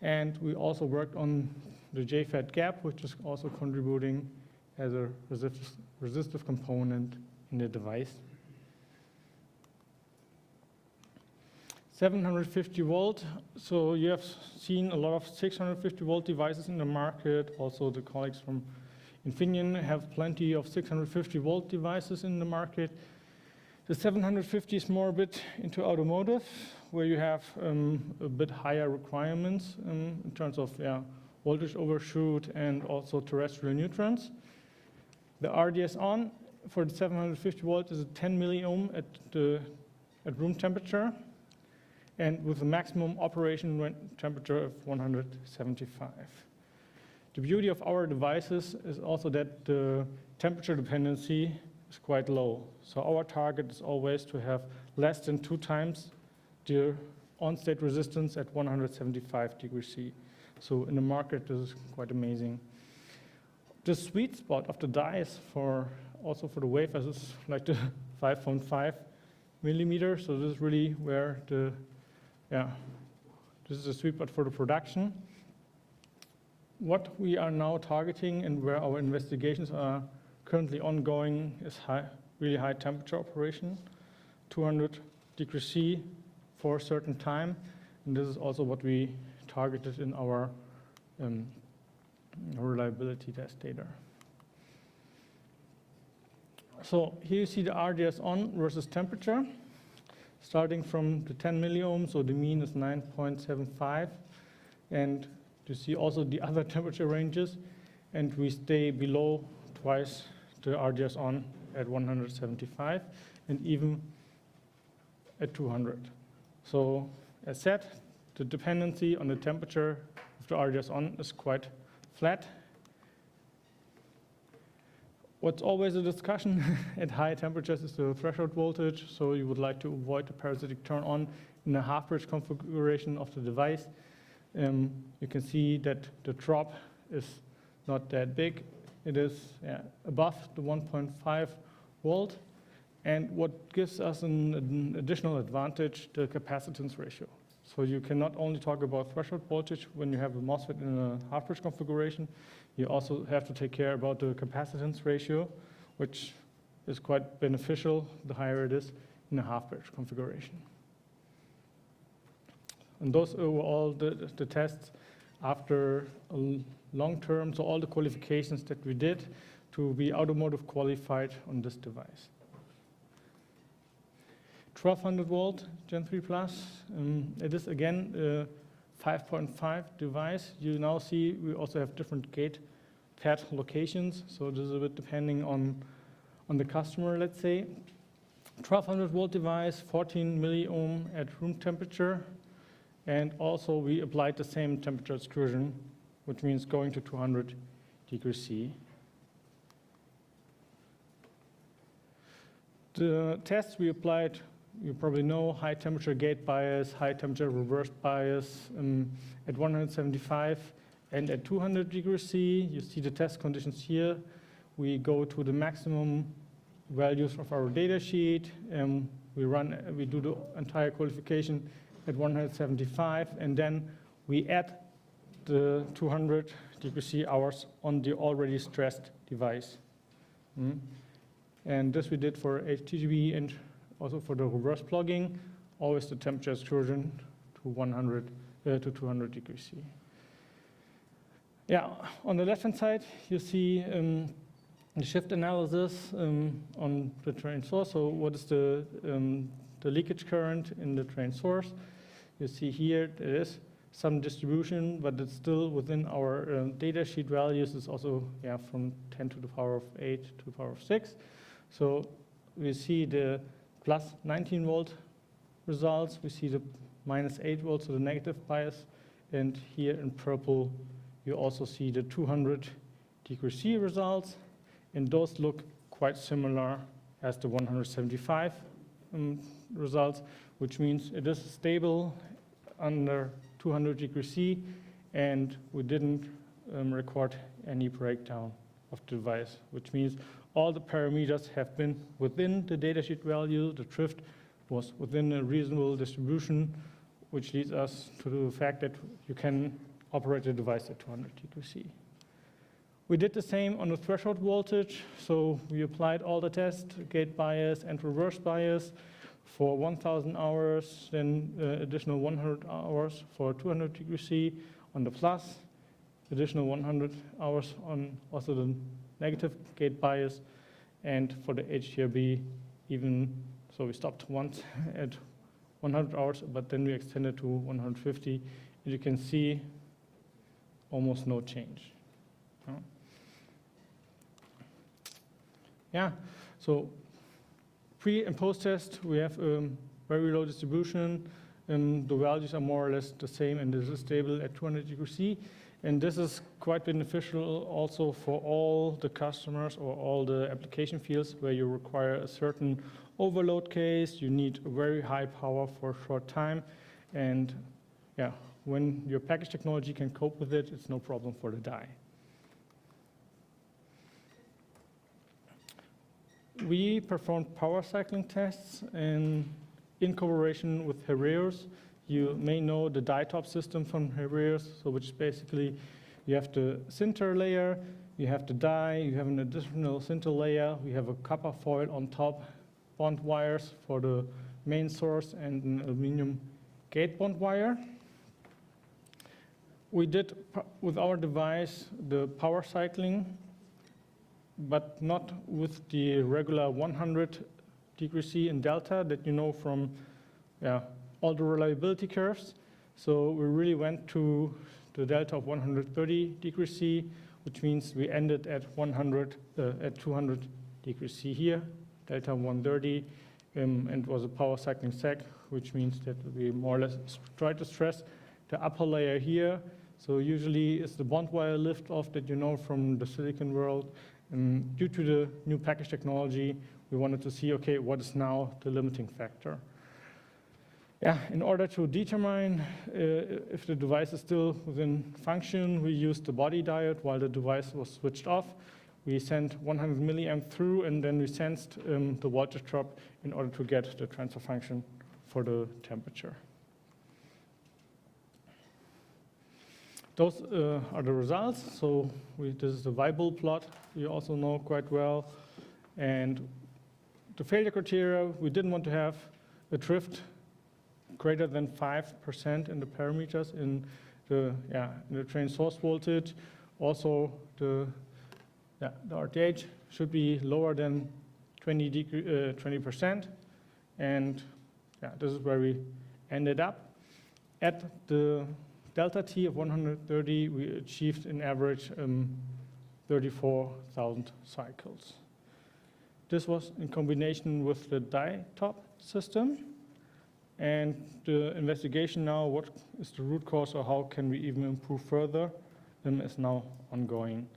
And we also worked on the Jfet gap, which is also contributing as a resistive component in the device. 750 volt, so you have seen a lot of 650 volt devices in the market. Also the colleagues from Infineon have plenty of 650 volt devices in the market. The 750 is more a bit into automotive, where you have a bit higher requirements in terms of voltage overshoot and also terrestrial neutrons. The RDS on for the 750 volt is a 10 milliohm at room temperature, and with a maximum operation temperature of 175. The beauty of our devices is also that the temperature dependency is quite low. So our target is always to have less than 2 times the on-state resistance at 175 degrees C. So in the market, this is quite amazing. The sweet spot of the dies also for the wafers is like the 5.5 millimeter. So this is really where this is a sweet spot for the production. What we are now targeting and where our investigations are currently ongoing is really high temperature operation, 200 degrees C for a certain time. And this is also what we targeted in our reliability test data. So here you see the RDS on versus temperature. Starting from the 10 milliohm, so the mean is 9.75. And you see also the other temperature ranges, and we stay below twice the RDS on at 175, and even at 200. So as said, the dependency on the temperature of the RDS on is quite flat. What's always a discussion at high temperatures is the threshold voltage. So you would like to avoid the parasitic turn on in a half-bridge configuration of the device. You can see that the drop is not that big. It is above the 1.5 volt. And what gives us an additional advantage, the capacitance ratio. So you can not only talk about threshold voltage when you have a MOSFET in a half-bridge configuration, you also have to take care about the capacitance ratio, which is quite beneficial the higher it is in a half-bridge configuration. And those were all the tests after a long term, so all the qualifications that we did to be automotive qualified on this device. 1200 volt Gen 3 Plus. It is again a 5.5 device. You now see we also have different gate pad locations. So this is a bit depending on the customer, let's say. 1200 volt device, 14 milliohm at room temperature. And also we applied the same temperature excursion, which means going to 200 degrees C. The tests we applied, you probably know, high temperature gate bias, high temperature reverse bias at 175 and at 200 degrees C. You see the test conditions here. We go to the maximum values of our data sheet. We do the entire qualification at 175, and then we add the 200 degrees C hours on the already stressed device. And this we did for HTGB and also for the reverse plugging, always the temperature excursion to 200 degrees C. Yeah, on the left-hand side, you see the shift analysis on the drain source. So what is the leakage current in the drain source? You see here there is some distribution, but it's still within our data sheet values. It's also from 10 to the power of 8 to the power of 6. So we see the plus 19 volt results. We see the minus 8 volts, so the negative bias And here in purple, you also see the 200°C results. And those look quite similar as the 175 results, which means it is stable under 200°C, and we didn't record any breakdown of the device, which means all the parameters have been within the datasheet value. The drift was within a reasonable distribution, which leads us to the fact that you can operate the device at 200°C. We did the same on the threshold voltage, so we applied all the tests, gate bias and reverse bias for 1,000 hours, then additional 100 hours for 200°C on the plus, additional 100 hours on also the negative gate bias, and for the HDRB even, so we stopped once at 100 hours, but then we extended to 150, and you can see almost no change. Yeah, so pre and post test, we have very low distribution, and the values are more or less the same, and this is stable at 200°C. And this is quite beneficial also for all the customers or all the application fields where you require a certain overload case, you need very high power for a short time, and yeah, when your package technology can cope with it, it's no problem for the die. We performed power cycling tests in cooperation with Herreus. You may know the die top system from Herreus, so which basically you have the sinter layer, you have the die, you have an additional sinter layer, we have a copper foil on top, bond wires for the main source, and an aluminum gate bond wire. We did, with our device, the power cycling, but not with the regular 100°C in delta that you know from all the reliability curves. So we really went to the delta of 130°C, which means we ended at 200°C here, delta 130, and was a power cycling sec, which means that we more or less try to stress the upper layer here. So usually it's the bond wire lift off that you know from the silicon world. And due to the new package technology, we wanted to see, okay, what is now the limiting factor? Yeah, in order to determine if the device is still within function, we used the body diode while the device was switched off. We sent 100 milliamp through, and then we sensed the voltage drop in order to get the transfer function for the temperature. Those are the results. So this is the Weibull plot you also know quite well. And the failure criteria, we didn't want to have a drift greater than 5% in the parameters in the train source voltage. Also, the RTH should be lower than 20%. And this is where we ended up. At the delta T of 130, we achieved an average 34,000 cycles. This was in combination with the die top system. And the investigation now, what is the root cause or how can we even improve further, is now ongoing.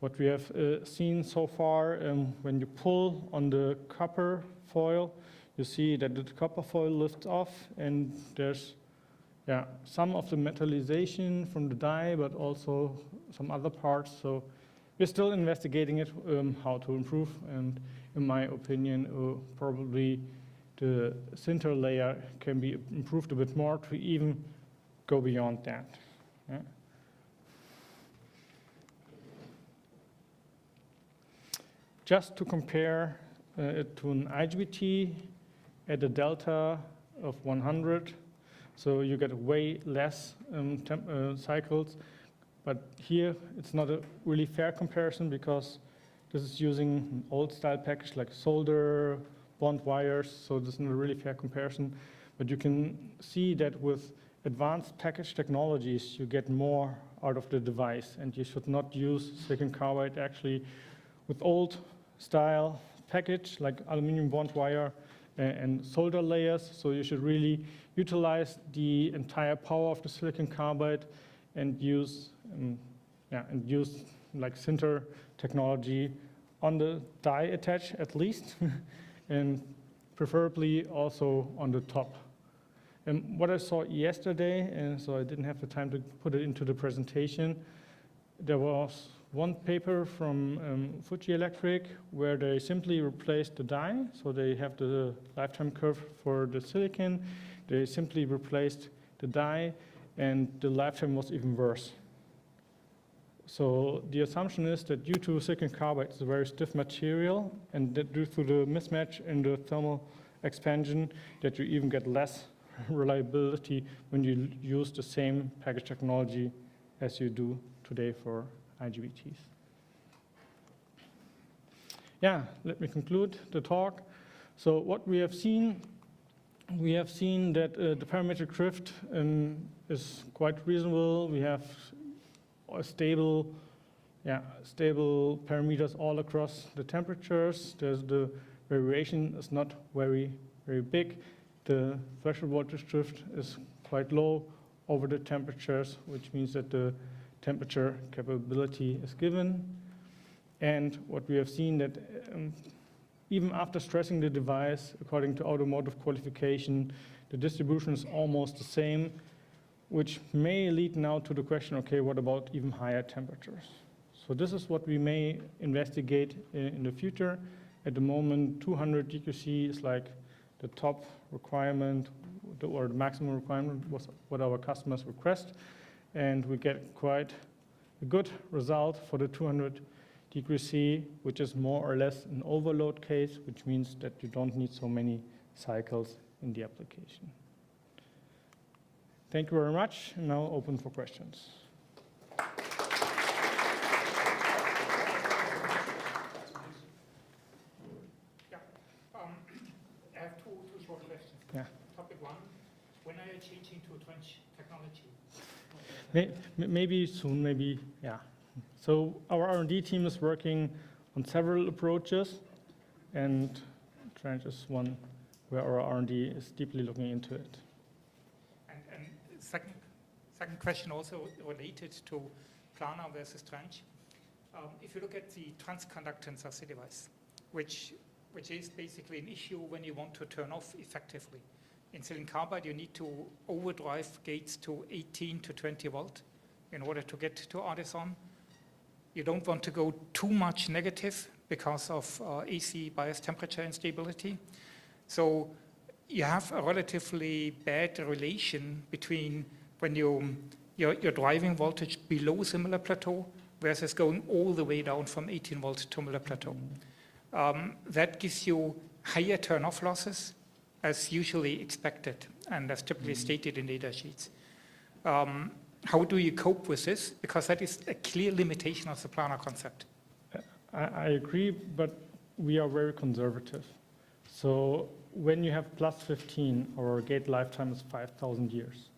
What we have seen so far, when you pull on the copper foil, you see that the copper foil lifts off, and there's some of the metallization from the die, but also some other parts. So we're still investigating it, how to improve. And in my opinion, probably the sinter layer can be improved a bit more to even go beyond that. Yeah. Just to compare it to an IGBT at a delta of 100, so you get way less cycles. But here, it's not a really fair comparison because this is using an old style package like solder, bond wires, so this is not a really fair comparison. But you can see that with advanced package technologies, you get more out of the device, and you should not use silicon carbide actually with old style package like aluminum bond wire. and solder layers. So you should really utilize the entire power of the silicon carbide and use like sinter technology on the die attach at least, and preferably also on the top. And what I saw yesterday, and so I didn't have the time to put it into the presentation, there was one paper from Fuji Electric where they simply replaced the die. So they have the lifetime curve for the silicon. They simply replaced the die, and the lifetime was even worse. So the assumption is that due to silicon carbide, it's a very stiff material, and that due to the mismatch in the thermal expansion, that you even get less reliability when you use the same package technology as you do today for IGBTs. Yeah, let me conclude the talk. So what we have seen that the parametric drift is quite reasonable. We have stable parameters all across the temperatures. The variation is not very big. The threshold voltage drift is quite low over the temperatures, which means that the temperature capability is given. And what we have seen that even after stressing the device, according to automotive qualification, the distribution is almost the same, which may lead now to the question, okay, what about even higher temperatures? So this is what we may investigate in the future. At the moment, 200 DQC is like the top requirement, or the maximum requirement was what our customers request. And we get quite a good result for the 200 DQC, which is more or less an overload case, which means that you don't need so many cycles in the application. Thank you very much. Now open for questions. I have two short questions. Yeah. Topic one, when are you changing to trench technology? Maybe soon, maybe, yeah. So our R&D team is working on several approaches, and trench is one where our R&D is deeply looking into it. And second question also related to planar versus trench. If you look at the transconductance of the device, which is basically an issue when you want to turn off effectively. In silicon carbide, you need to overdrive gates to 18 to 20 volt in order to get to RDS-on. You don't want to go too much negative because of AC bias temperature instability. So you have a relatively bad relation between when your driving voltage below similar plateau versus going all the way down from 18 volt to similar plateau. That gives you higher turn-off losses as usually expected and as typically stated in data sheets. How do you cope with this? Because that is a clear limitation of the planar concept. I agree, but we are very conservative. So when you have plus 15, our gate lifetime is 5,000 years.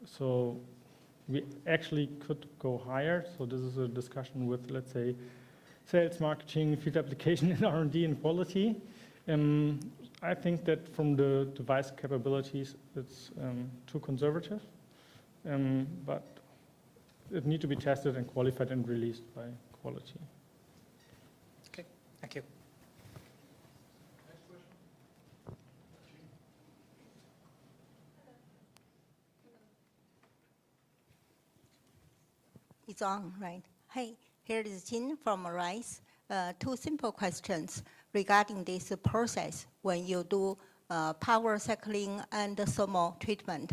So we actually could go higher. So this is a discussion with, let's say, sales, marketing, field application, and R&D and quality. I think that from the device capabilities, it's too conservative. But it needs to be tested and qualified and released by quality. Okay, thank you. Next question. It's on, right? Hey, here is Jin from Arise. Two simple questions regarding this process when you do power cycling and thermal treatment.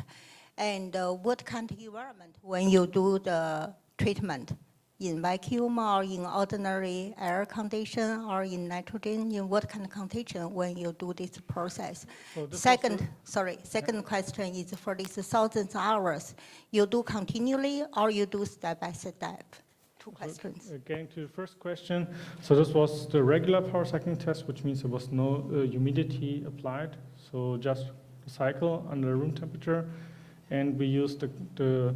And what kind of environment when you do the treatment? In vacuum or in ordinary air condition or in nitrogen? In what kind of condition when you do this process? So this second question is for these thousands of hours, you do continually or you do step by step? Two questions. Getting to the first question, so this was the regular power cycling test, which means there was no humidity applied, so just a cycle under room temperature, and we used the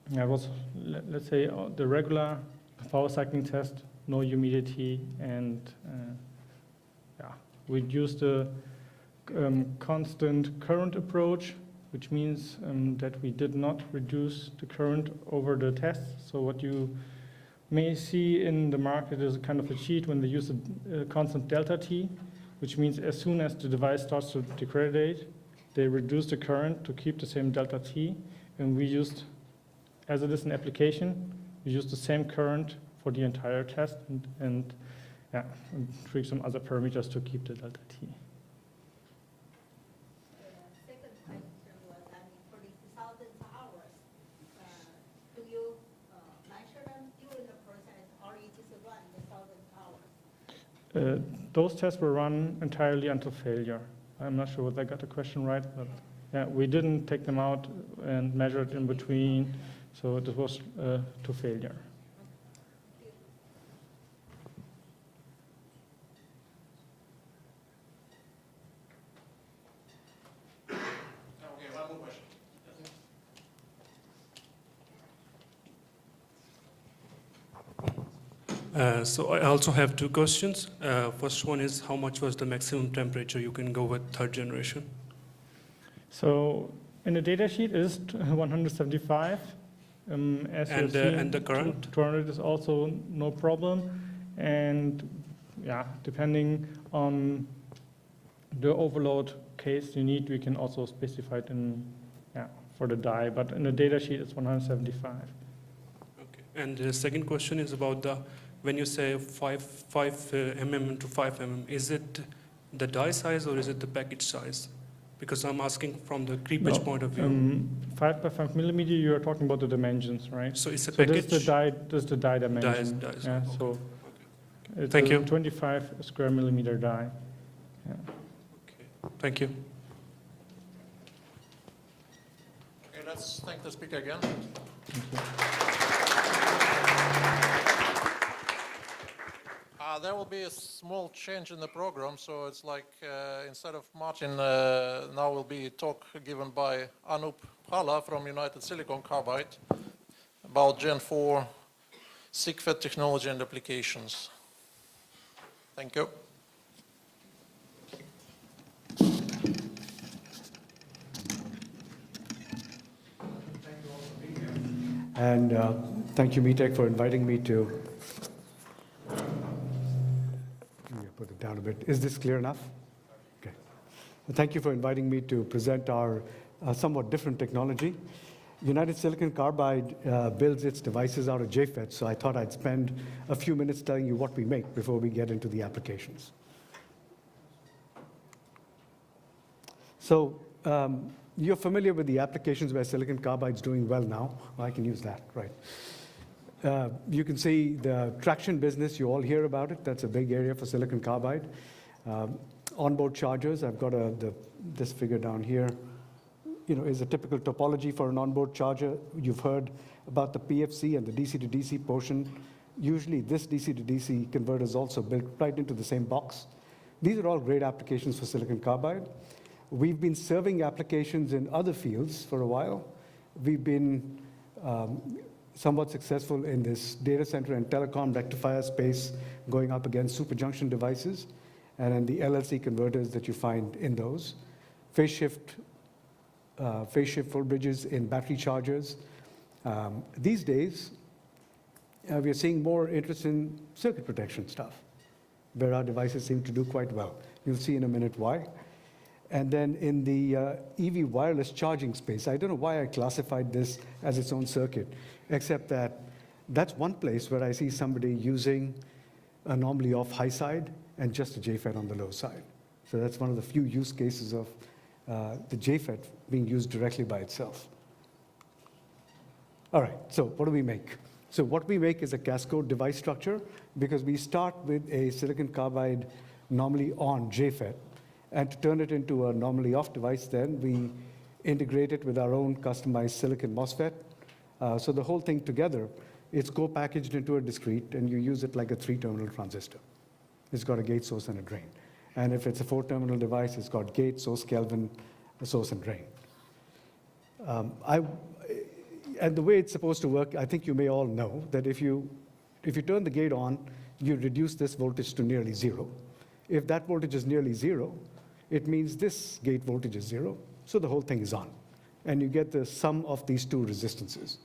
let's say the regular power cycling test, no humidity, and we'd use the constant current approach, which means that we did not reduce the current over the test. So what you may see in the market is a kind of a cheat when they use a constant delta T, which means as soon as the device starts to degrade, they reduce the current to keep the same delta T. And we used, as it is an application, we used the same current for the entire test and tweak some other parameters to keep the delta T. Second question was, for these thousands of hours, do you measure them during the process, or you just run the 1,000 hours? Those tests were run entirely until failure. I'm not sure whether I got the question right, but yeah, we didn't take them out and measure it in between, so this was to failure. Okay, one more question. So I also have two questions. First one is, how much was the maximum temperature you can go with third generation? So in the data sheet is 175. As And the current? 200 is also no problem. And yeah, depending on the overload case you need, we can also specify it in, for the die. But in the data sheet, it's 175. Okay. And the second question is about when you say 5 mm into 5 mm, is it the die size or is it the package size? Because I'm asking from the creepage point of view. 5 by 5 millimeter, you are talking about the dimensions, right? So it's a So package? this is the die dimension. Dies, Yeah, okay. so it's Thank a you. 25 square millimeter die. Yeah. Okay. Thank you. Okay, let's thank the speaker again. Thank you. There will be a small change in the program, so it's like instead of Martin, now will be a talk given by Anup Prala from United Silicon Carbide about Gen 4 SCAPE technology and applications. Thank you. And thank you, Metek, for inviting me to. Let me put it down a bit. Is this clear enough? Okay. Well, thank you for inviting me to present our somewhat different technology. United Silicon Carbide builds its devices out of Jfet, so I thought I'd spend a few minutes telling you what we make before we get into the applications. So you're familiar with the applications where silicon carbide's doing well now. I can use that, right? You can see the traction business, you all hear about it. That's a big area for silicon carbide. Onboard chargers, I've got this figure down here, is a typical topology for an onboard charger. You've heard about the PFC and the DC to DC portion. Usually this DC to DC converter is also built right into the same box. These are all great applications for silicon carbide. We've been serving applications in other fields for a while. We've been somewhat successful in this data center and telecom rectifier space, going up against superjunction devices, and in the LLC converters that you find in those. Phase shift full bridges in battery chargers. These days, we are seeing more interest in circuit protection stuff, where our devices seem to do quite well. You'll see in a minute why. And then in the EV wireless charging space, I don't know why I classified this as its own circuit, except that that's one place where I see somebody using a normally off high side and just a Jfet on the low side. So that's one of the few use cases of the Jfet being used directly by itself. All right, so what do we make? So what we make is a cascode device structure, because we start with a silicon carbide normally on Jfet. And to turn it into a normally off device, then we integrate it with our own customized silicon MOSFET. So the whole thing together, it's co-packaged into a discrete, and you use it like a 3-terminal transistor. It's got a gate, source, and a drain. And if it's a 4-terminal device, it's got gate, source, Kelvin, a source, and drain. And the way it's supposed to work, I think you may all know that if you turn the gate on, you reduce this voltage to nearly zero. If that voltage is nearly 0, it means this gate voltage is 0, so the whole thing is on. And you get the sum of these two resistances.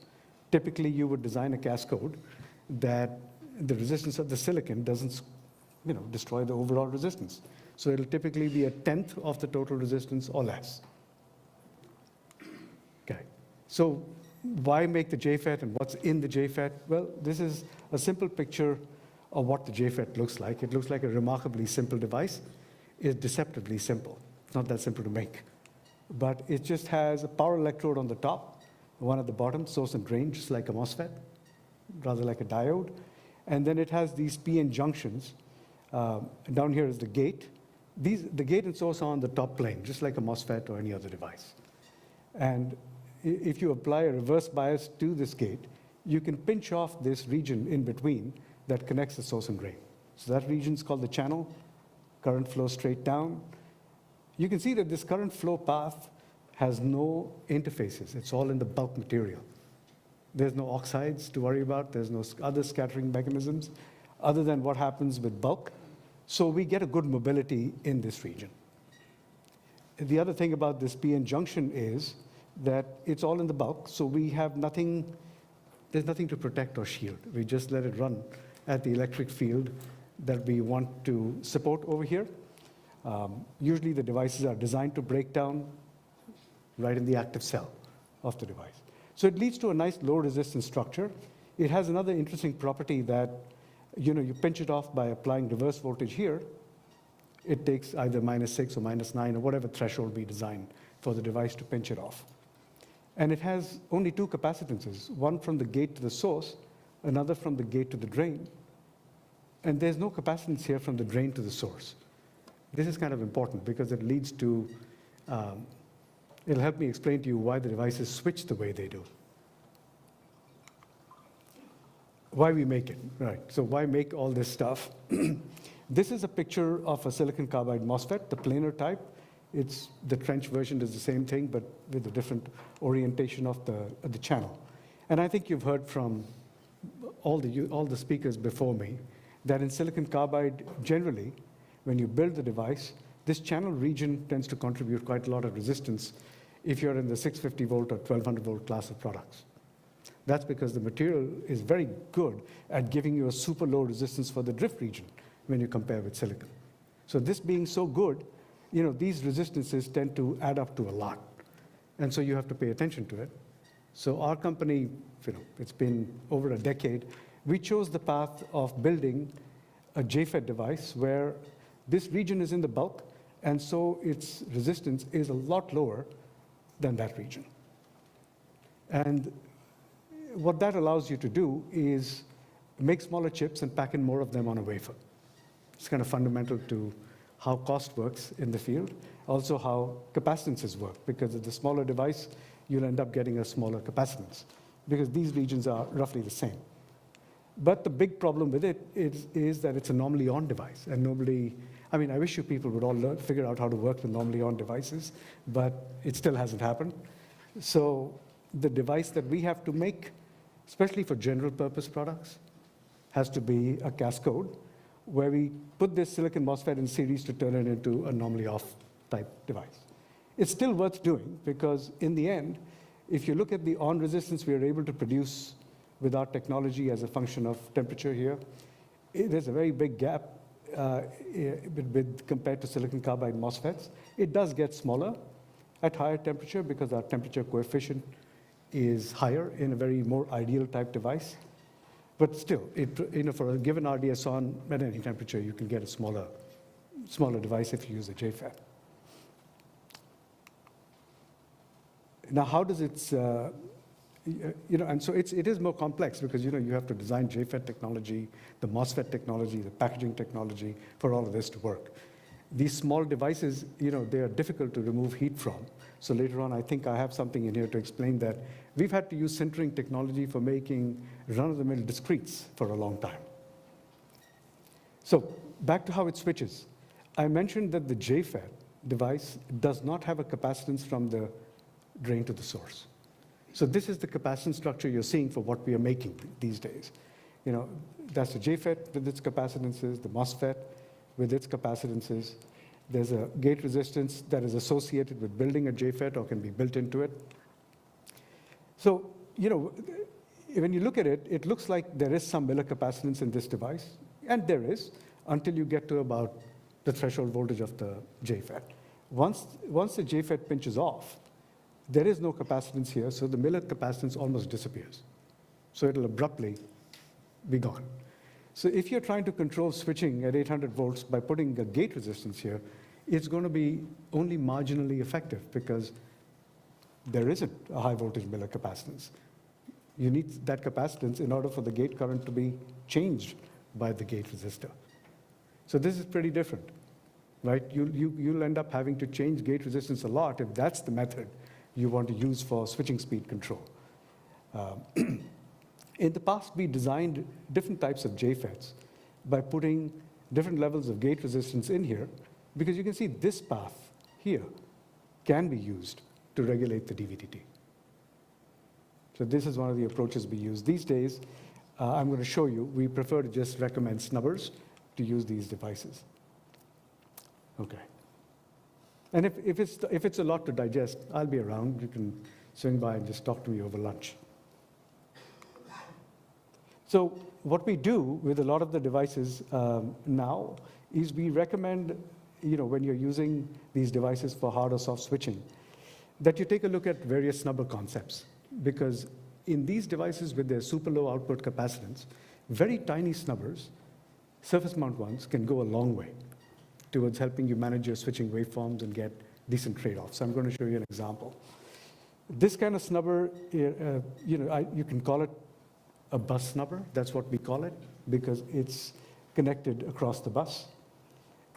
Typically, you would design a cascode that the resistance of the silicon doesn't destroy the overall resistance. So it'll typically be 1/10 of the total resistance or less. Okay, so why make the Jfet and what's in the Jfet? Well, this is a simple picture of what the Jfet looks like. It looks like a remarkably simple device. It's deceptively simple. It's not that simple to make. But it just has a power electrode on the top, one at the bottom, source and drain, just like a MOSFET, rather like a diode. And then it has these PN junctions. Down here is the gate. The gate and source are on the top plane, just like a MOSFET or any other device. And if you apply a reverse bias to this gate, you can pinch off this region in between that connects the source and drain. So that region is called the channel. Current flows straight down. You can see that this current flow path has no interfaces. It's all in the bulk material. There's no oxides to worry about. There's no other scattering mechanisms other than what happens with bulk. So we get a good mobility in this region. The other thing about this PN junction is that it's all in the bulk, so we have nothing, there's nothing to protect or shield. We just let it run at the electric field that we want to support over here. Usually the devices are designed to break down right in the active cell of the device. So it leads to a nice low resistance structure. It has another interesting property that you pinch it off by applying reverse voltage here. It takes either -6 or -9 or whatever threshold we design for the device to pinch it off. And it has only two capacitances, one from the gate to the source, another from the gate to the drain. And there's no capacitance here from the drain to the source. This is kind of important because it leads to, it'll help me explain to you why the devices switch the way they do. Why we make it, right? So why make all this stuff? This is a picture of a silicon carbide MOSFET, the planar type. The trench version is the same thing, but with a different orientation of the channel. And I think you've heard from all the speakers before me that in silicon carbide, generally, when you build the device, this channel region tends to contribute quite a lot of resistance if you're in the 650 volt or 1200 volt class of products. That's because the material is very good at giving you a super low resistance for the drift region when you compare with silicon. So this being so good, these resistances tend to add up to a lot. And so you have to pay attention to it. So our company, it's been over a decade, we chose the path of building a Jfet device where this region is in the bulk, and so its resistance is a lot lower than that region. And what that allows you to do is make smaller chips and pack in more of them on a wafer. It's kind of fundamental to how cost works in the field, also how capacitances work, because of the smaller device, you'll end up getting a smaller capacitance, because these regions are roughly the same. But the big problem with it is that it's a normally on device, and I wish you people would all figure out how to work with normally on devices, but it still hasn't happened. So the device that we have to make, especially for general purpose products, has to be a cascode where we put this silicon MOSFET in series to turn it into a normally off type device. It's still worth doing because in the end, if you look at the on resistance we are able to produce with our technology as a function of temperature here, there's a very big gap compared to silicon carbide MOSFETs. It does get smaller at higher temperature because our temperature coefficient is higher in a very more ideal type device. But still, for a given RDS on at any temperature, you can get a smaller device if you use a Jfet. Now, how does it, and so it is more complex because, you have to design Jfet technology, the MOSFET technology, the packaging technology for all of this to work. These small devices, they are difficult to remove heat from. So later on, I think I have something in here to explain that we've had to use sintering technology for making run-of-the-mill discretes for a long time. So back to how it switches. I mentioned that the Jfet device does not have a capacitance from the drain to the source. So this is the capacitance structure you're seeing for what we are making these days. That's the Jfet with its capacitances, the MOSFET with its capacitances. There's a gate resistance that is associated with building a Jfet or can be built into it. So, you know, when you look at it, it looks like there is some Miller capacitance in this device, and there is, until you get to about the threshold voltage of the Jfet. Once the Jfet pinches off, there is no capacitance here, so the Miller capacitance almost disappears. So it'll abruptly be gone. So if you're trying to control switching at 800 volts by putting a gate resistance here, it's going to be only marginally effective because there isn't a high voltage Miller capacitance. You need that capacitance in order for the gate current to be changed by the gate resistor. So this is pretty different, right? You'll end up having to change gate resistance a lot if that's the method you want to use for switching speed control. In the past, we designed different types of Jfets by putting different levels of gate resistance in here, because you can see this path here can be used to regulate the DVDT. So this is one of the approaches we use. These days, I'm going to show you, we prefer to just recommend snubbers to use these devices. Okay. And if it's a lot to digest, I'll be around. You can swing by and just talk to me over lunch. So what we do with a lot of the devices now is we recommend, you know, when you're using these devices for hard or soft switching, that you take a look at various snubber concepts. Because in these devices with their super low output capacitance, very tiny snubbers, surface mount ones, can go a long way towards helping you manage your switching waveforms and get decent trade-offs. So I'm going to show you an example. This kind of snubber, you know, you can call it a bus snubber. That's what we call it, because it's connected across the bus.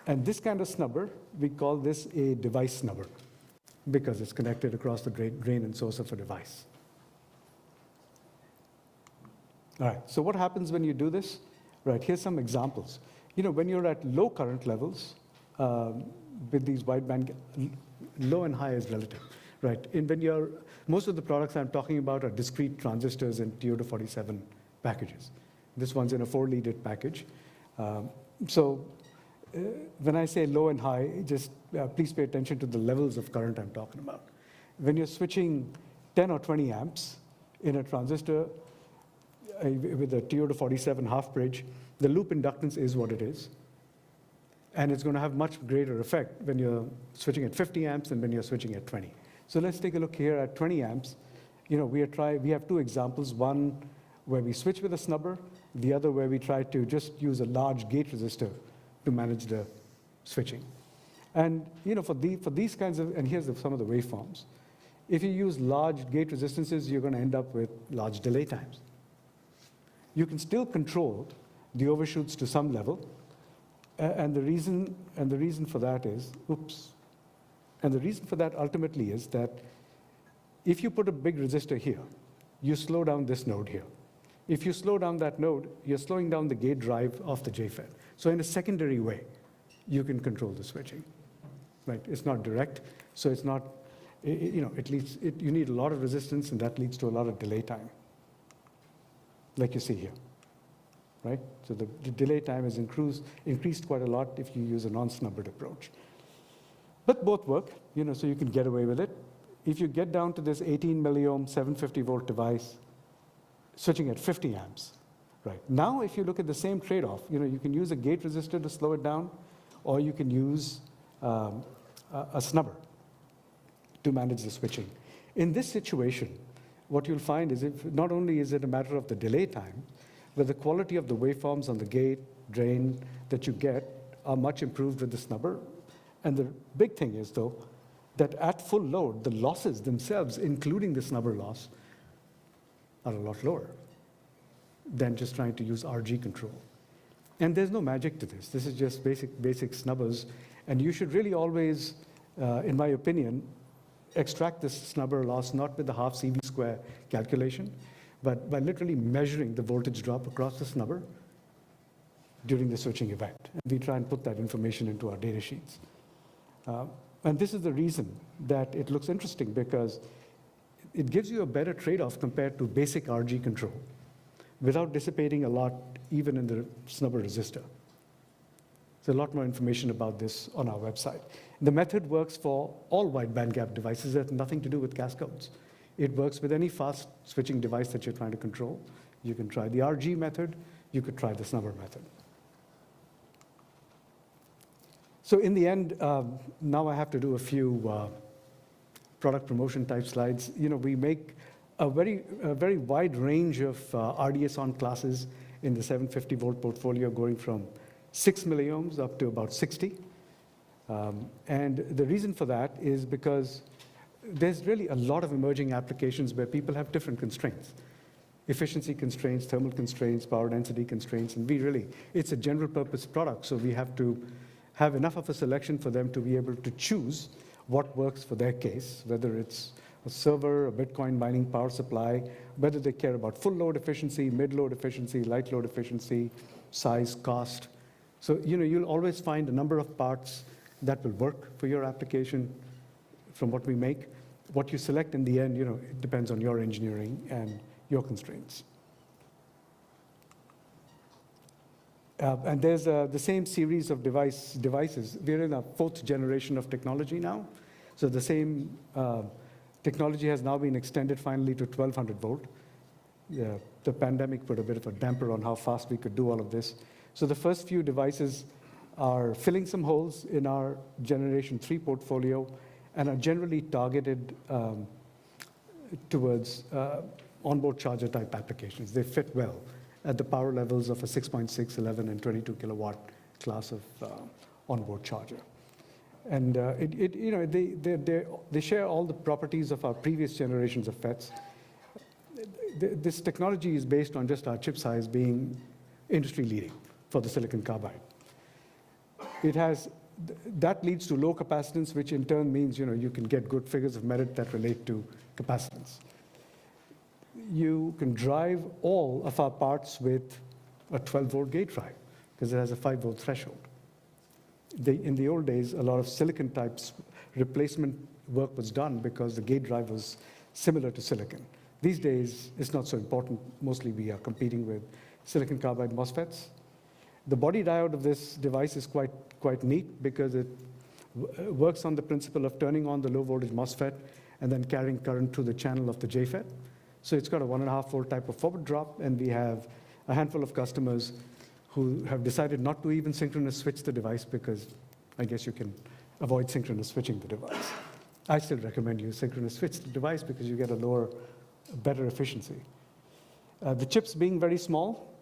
And this kind of snubber, we call this a device snubber, because it's connected across the drain and source of a device. All right, so what happens when you do this? Right, here's some examples. You know, when you're at low current levels, with these wideband, low and high is relative, right? And when most of the products I'm talking about are discrete transistors in TO-47 packages. This one's in a 4-leaded package. When I say low and high, just please pay attention to the levels of current I'm talking about. When you're switching 10 or 20 amps in a transistor with a TO-47 half bridge, the loop inductance is what it is. And it's going to have much greater effect when you're switching at 50 amps than when you're switching at 20. So let's take a look here at 20 amps. You know, we have two examples, one where we switch with a snubber, the other where we try to just use a large gate resistor to manage the switching. And you know, for these kinds of, and here's some of the waveforms. If you use large gate resistances, you're going to end up with large delay times. You can still control the overshoots to some level, and the reason for that is, and the reason for that ultimately is that if you put a big resistor here, you slow down this node here. If you slow down that node, you're slowing down the gate drive of the Jfet. So in a secondary way, you can control the switching, right? It's not direct, so it's not, you know, you need a lot of resistance, and that leads to a lot of delay time, like you see here, right? So the delay time is increased quite a lot if you use a non-snubbered approach. But both work, you know, so you can get away with it. If you get down to this 18 milliohm, 750 volt device, switching at 50 amps, right? Now, if you look at the same trade-off, you know, you can use a gate resistor to slow it down, or you can use a snubber to manage the switching. In this situation, what you'll find is not only is it a matter of the delay time, but the quality of the waveforms on the gate, drain that you get are much improved with the snubber. And the big thing is, though, that at full load, the losses themselves, including the snubber loss, are a lot lower than just trying to use RG control. And there's no magic to this. This is just basic snubbers. And you should really always, in my opinion, extract this snubber loss not with the half CV square calculation, but by literally measuring the voltage drop across the snubber during the switching event. And we try and put that information into our data sheets. And this is the reason that it looks interesting, because it gives you a better trade-off compared to basic RG control without dissipating a lot even in the snubber resistor. There's a lot more information about this on our website. The method works for all wide bandgap devices that have nothing to do with cascodes. It works with any fast switching device that you're trying to control. You can try the RG method. You could try the snubber method. So in the end, now I have to do a few product promotion type slides. We make a very wide range of RDS-on classes in the 750 volt portfolio, going from 6 milliohms up to about 60. And the reason for that is because there's really a lot of emerging applications where people have different constraints. Efficiency constraints, thermal constraints, power density constraints, and it's a general purpose product, so we have to have enough of a selection for them to be able to choose what works for their case, whether it's a server, a Bitcoin mining power supply, whether they care about full load efficiency, mid load efficiency, light load efficiency, size, cost. So you'll always find a number of parts that will work for your application from what we make. What you select in the end, it depends on your engineering and your constraints. And there's the same series of devices. We're in a 4th generation of technology now. So the same technology has now been extended finally to 1200 volt. The pandemic put a bit of a damper on how fast we could do all of this. So the first few devices are filling some holes in our Generation 3 portfolio and are generally targeted towards onboard charger type applications. They fit well at the power levels of a 6.6, 11, and 22 kilowatt class of onboard charger. And they share all the properties of our previous generations of FETs. This technology is based on just our chip size being industry leading for the silicon carbide. That leads to low capacitance, which in turn means you can get good figures of merit that relate to capacitance. You can drive all of our parts with a 12-volt gate drive because it has a 5-volt threshold. In the old days, a lot of silicon types replacement work was done because the gate drive was similar to silicon. These days, it's not so important. Mostly we are competing with silicon carbide MOSFETs. The body diode of this device is quite neat because it works on the principle of turning on the low voltage MOSFET and then carrying current through the channel of the Jfet. So it's got a 1.5 volt type of forward drop, and we have a handful of customers who have decided not to even synchronous switch the device because I guess you can avoid synchronous switching the device. I still recommend you synchronous switch the device because you get a better efficiency. The chips being very small,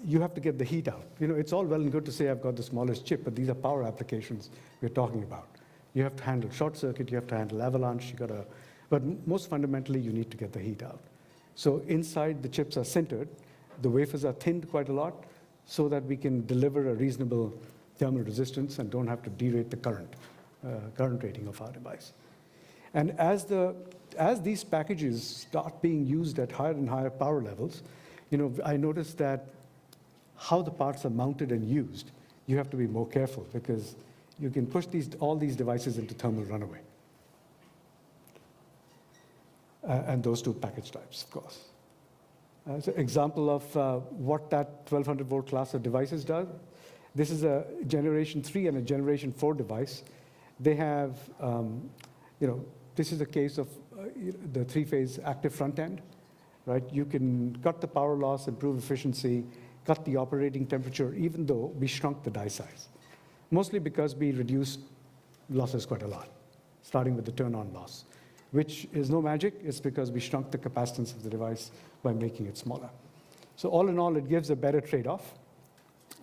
you have to get the heat out. It's all well and good to say I've got the smallest chip, but these are power applications we're talking about. You have to handle short circuit, you have to handle avalanche, but most fundamentally, you need to get the heat out. So inside, the chips are sintered. The wafers are thinned quite a lot so that we can deliver a reasonable thermal resistance and don't have to derate the current rating of our device. And as these packages start being used at higher and higher power levels, I noticed that how the parts are mounted and used, you have to be more careful because you can push all these devices into thermal runaway. And those two package types, of course. As an example of what that 1200 volt class of devices does, this is a Generation 3 and a Generation 4 device. They have, this is a case of the 3-phase active front end, right? You can cut the power loss, improve efficiency, cut the operating temperature, even though we shrunk the die size. Mostly because we reduced losses quite a lot, starting with the turn-on loss, which is no magic. It's because we shrunk the capacitance of the device by making it smaller. So all in all, it gives a better trade-off.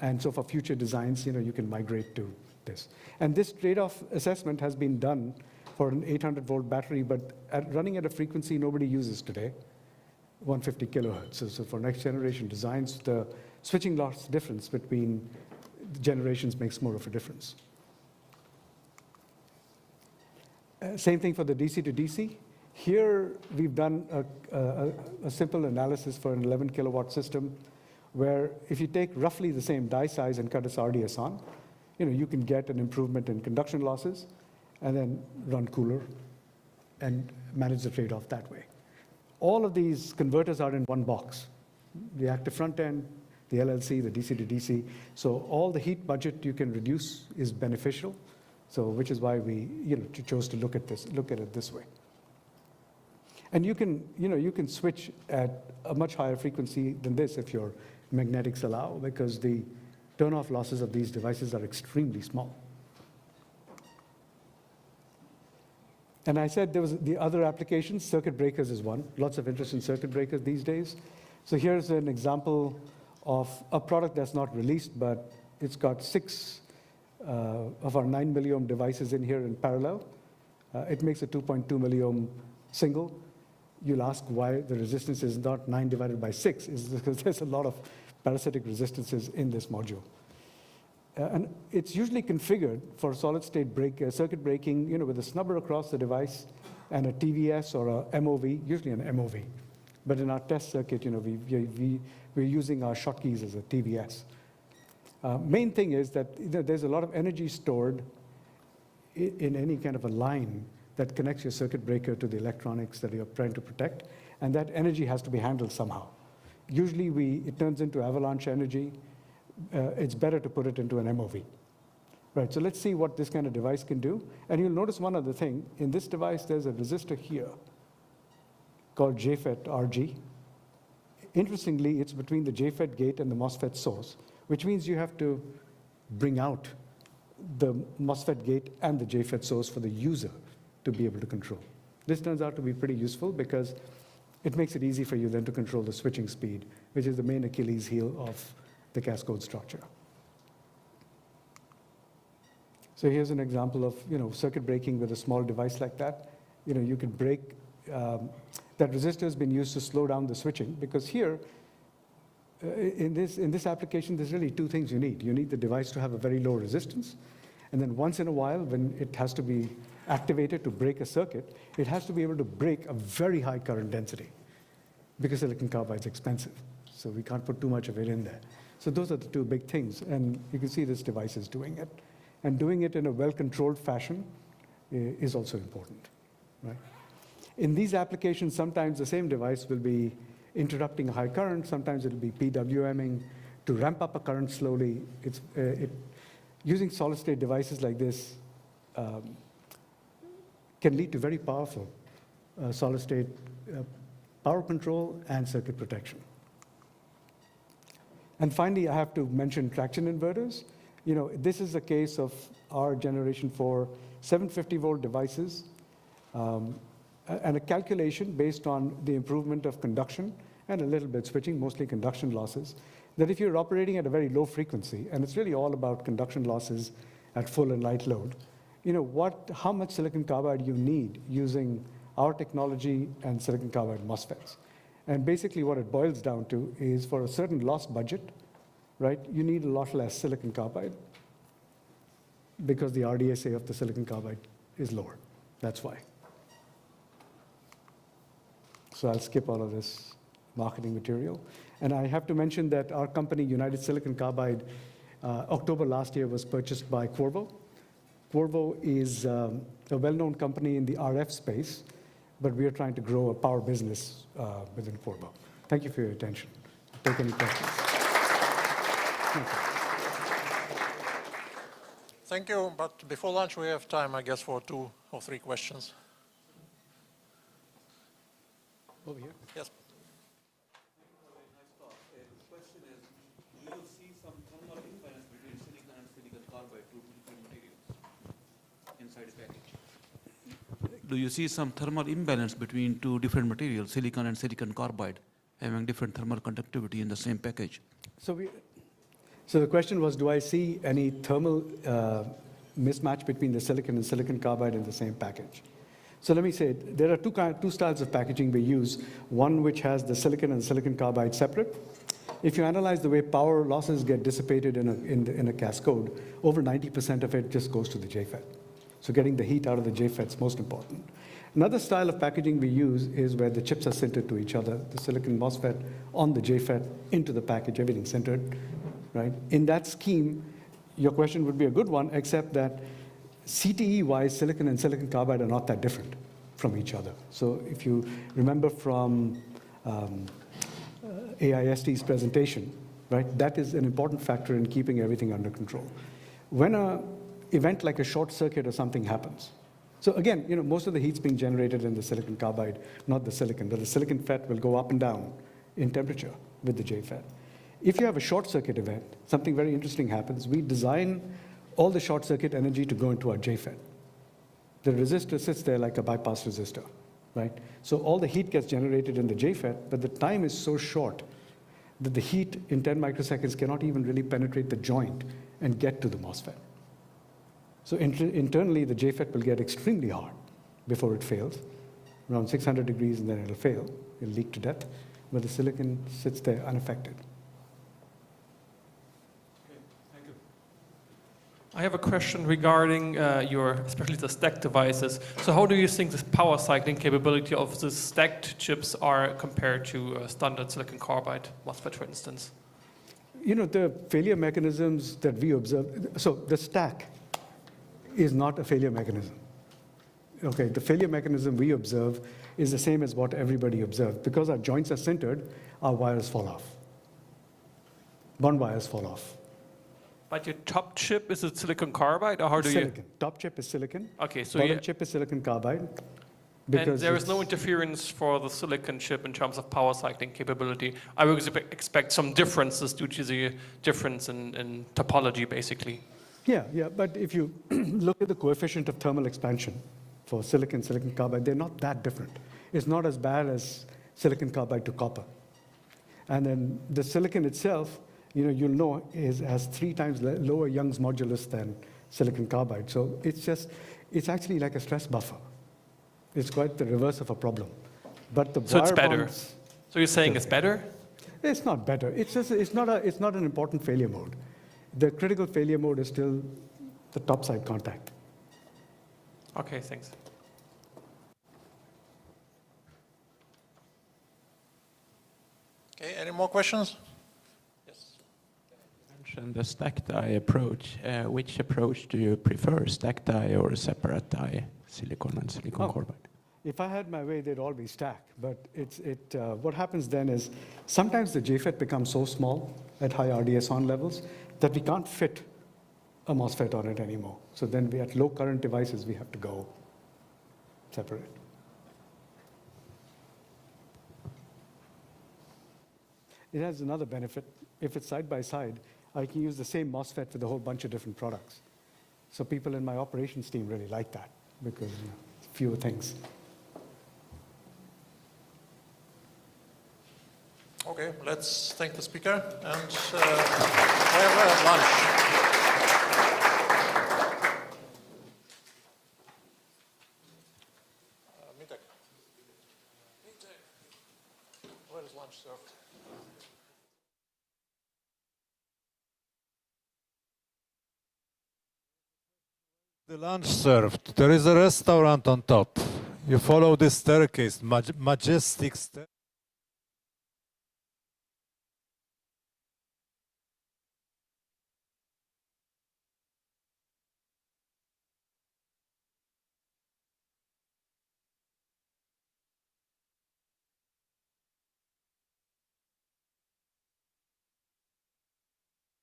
And so for future designs, you can migrate to this. And this trade-off assessment has been done for an 800 volt battery, but running at a frequency nobody uses today, 150 kilohertz. So for next generation designs, the switching loss difference between generations makes more of a difference. Same thing for the DC to DC. Here, we've done a simple analysis for an 11 kilowatt system where if you take roughly the same die size and cut its RDS on, you can get an improvement in conduction losses and then run cooler and manage the trade-off that way. All of these converters are in one box. The active front end, the LLC, the DC to DC. So all the heat budget you can reduce is beneficial. So which is why we chose to look at it this way. And you can switch at a much higher frequency than this if your magnetics allow, because the turn-off losses of these devices are extremely small. And I said there was the other applications. Circuit breakers is one. Lots of interest in circuit breakers these days. So here's an example of a product that's not released, but it's got 6 of our 9 milliohm devices in here in parallel. It makes a 2.2 milliohm single. You'll ask why the resistance is not 9 divided by 6. Is because there's a lot of parasitic resistances in this module. And it's usually configured for solid-state circuit breaking, with a snubber across the device and a TVS or a MOV, usually an MOV. But in our test circuit, we're using our Schottkys as a TVS. Main thing is that there's a lot of energy stored in any kind of a line that connects your circuit breaker to the electronics that you're trying to protect, and that energy has to be handled somehow. Usually it turns into avalanche energy. It's better to put it into an MOV. Right, so let's see what this kind of device can do. And you'll notice one other thing. In this device, there's a resistor here called Jfet RG. Interestingly, it's between the Jfet gate and the MOSFET source, which means you have to bring out the MOSFET gate and the Jfet source for the user to be able to control. This turns out to be pretty useful because it makes it easy for you then to control the switching speed, which is the main Achilles heel of the cascode structure. So here's an example of circuit breaking with a small device like that. You could break, that resistor has been used to slow down the switching, because here, in this application, there's really 2 things you need. You need the device to have a very low resistance, and then once in a while, when it has to be activated to break a circuit, it has to be able to break a very high current density, because silicon carbide is expensive. So we can't put too much of it in there. So those are the 2 big things, and you can see this device is doing it. And doing it in a well-controlled fashion is also important, right? In these applications, sometimes the same device will be interrupting a high current, sometimes it'll be PWMing to ramp up a current slowly. Using solid-state devices like this can lead to very powerful solid-state power control and circuit protection. And finally, I have to mention traction inverters. This is a case of our generation 4 750-volt devices and a calculation based on the improvement of conduction and a little bit switching, mostly conduction losses, that if you're operating at a very low frequency, and it's really all about conduction losses at full and light load, how much silicon carbide you need using our technology and silicon carbide MOSFETs. And basically what it boils down to is for a certain loss budget, right, you need a lot less silicon carbide because the RDSA of the silicon carbide is lower. That's why. So I'll skip all of this marketing material. And I have to mention that our company, United Silicon Carbide, October last year was purchased by Qorvo. Qorvo is a well-known company in the RF space, but we are trying to grow a power business within Qorvo. Thank you for your attention. I'll take any questions. Thank you. Thank you, but before lunch we have time, I guess, for 2 or 3 questions. Over here. Yes. The question is, do you see some thermal imbalance between silicon and silicon carbide, 2 different materials inside a package? Do you see some thermal imbalance between 2 different materials, silicon and silicon carbide, having different thermal conductivity in the same package? So the question was, do I see any thermal mismatch between the silicon and silicon carbide in the same package? So let me say, there are 2 styles of packaging we use, one which has the silicon and silicon carbide separate. If you analyze the way power losses get dissipated in a cascode, over 90% of it just goes to the Jfet. So getting the heat out of the Jfet is most important. Another style of packaging we use is where the chips are sintered to each other, the silicon MOSFET on the Jfet into the package, everything sintered, right? In that scheme, your question would be a good one, except that CTE-wise, silicon and silicon carbide are not that different from each other. So if you remember from AIST's presentation, right? That is an important factor in keeping everything under control. When an event like a short circuit or something happens, so again, most of the heat's being generated in the silicon carbide, not the silicon, but the silicon FET will go up and down in temperature with the Jfet. If you have a short circuit event, something very interesting happens. We design all the short circuit energy to go into our Jfet. The resistor sits there like a bypass resistor, right? So all the heat gets generated in the Jfet, but the time is so short that the heat in 10 microseconds cannot even really penetrate the joint and get to the MOSFET. So internally, the Jfet will get extremely hot before it fails, around 600 degrees, and then it'll fail. It'll leak to death, but the silicon sits there unaffected. I have a question regarding especially the stacked devices. So how do you think the power cycling capability of the stacked chips are compared to standard silicon carbide MOSFET, for instance? The failure mechanisms that we observe, so the stack is not a failure mechanism. Okay, the failure mechanism we observe is the same as what everybody observed. Because our joints are sintered, our wires fall off. Bond wires fall off. But your top chip, is it silicon carbide, or how do you? Silicon. Top chip is silicon. Okay, so bottom chip is silicon carbide. And there is no interference for the silicon chip in terms of power cycling capability. I would expect some differences due to the difference in topology, basically. Yeah, but if you look at the coefficient of thermal expansion for silicon carbide, they're not that different. It's not as bad as silicon carbide to copper. And then the silicon itself, you'll know, has 3 times lower Young's modulus than silicon carbide. So it's actually like a stress buffer. It's quite the reverse of a problem. But the so it's wire better. bonds, So you're saying it's better? It's not better. It's not an important failure mode. The critical failure mode is still the topside contact. Okay, thanks. Okay, any more questions? Yes. You mentioned the stacked die approach. Which approach do you prefer, stacked die or separate die, silicon and silicon carbide? If I had my way, they'd all be stacked. But what happens then is sometimes the Jfet becomes so small at high RDS-on levels that we can't fit a MOSFET on it anymore. So then at low current devices, we have to go separate. It has another benefit. If it's side by side, I can use the same MOSFET with a whole bunch of different products. So people in my operations team really like that because fewer things. Okay, let's thank the speaker and we have lunch. Mitek. Where is lunch served? The lunch served. There is a restaurant on top. You follow this staircase, majestic staircase.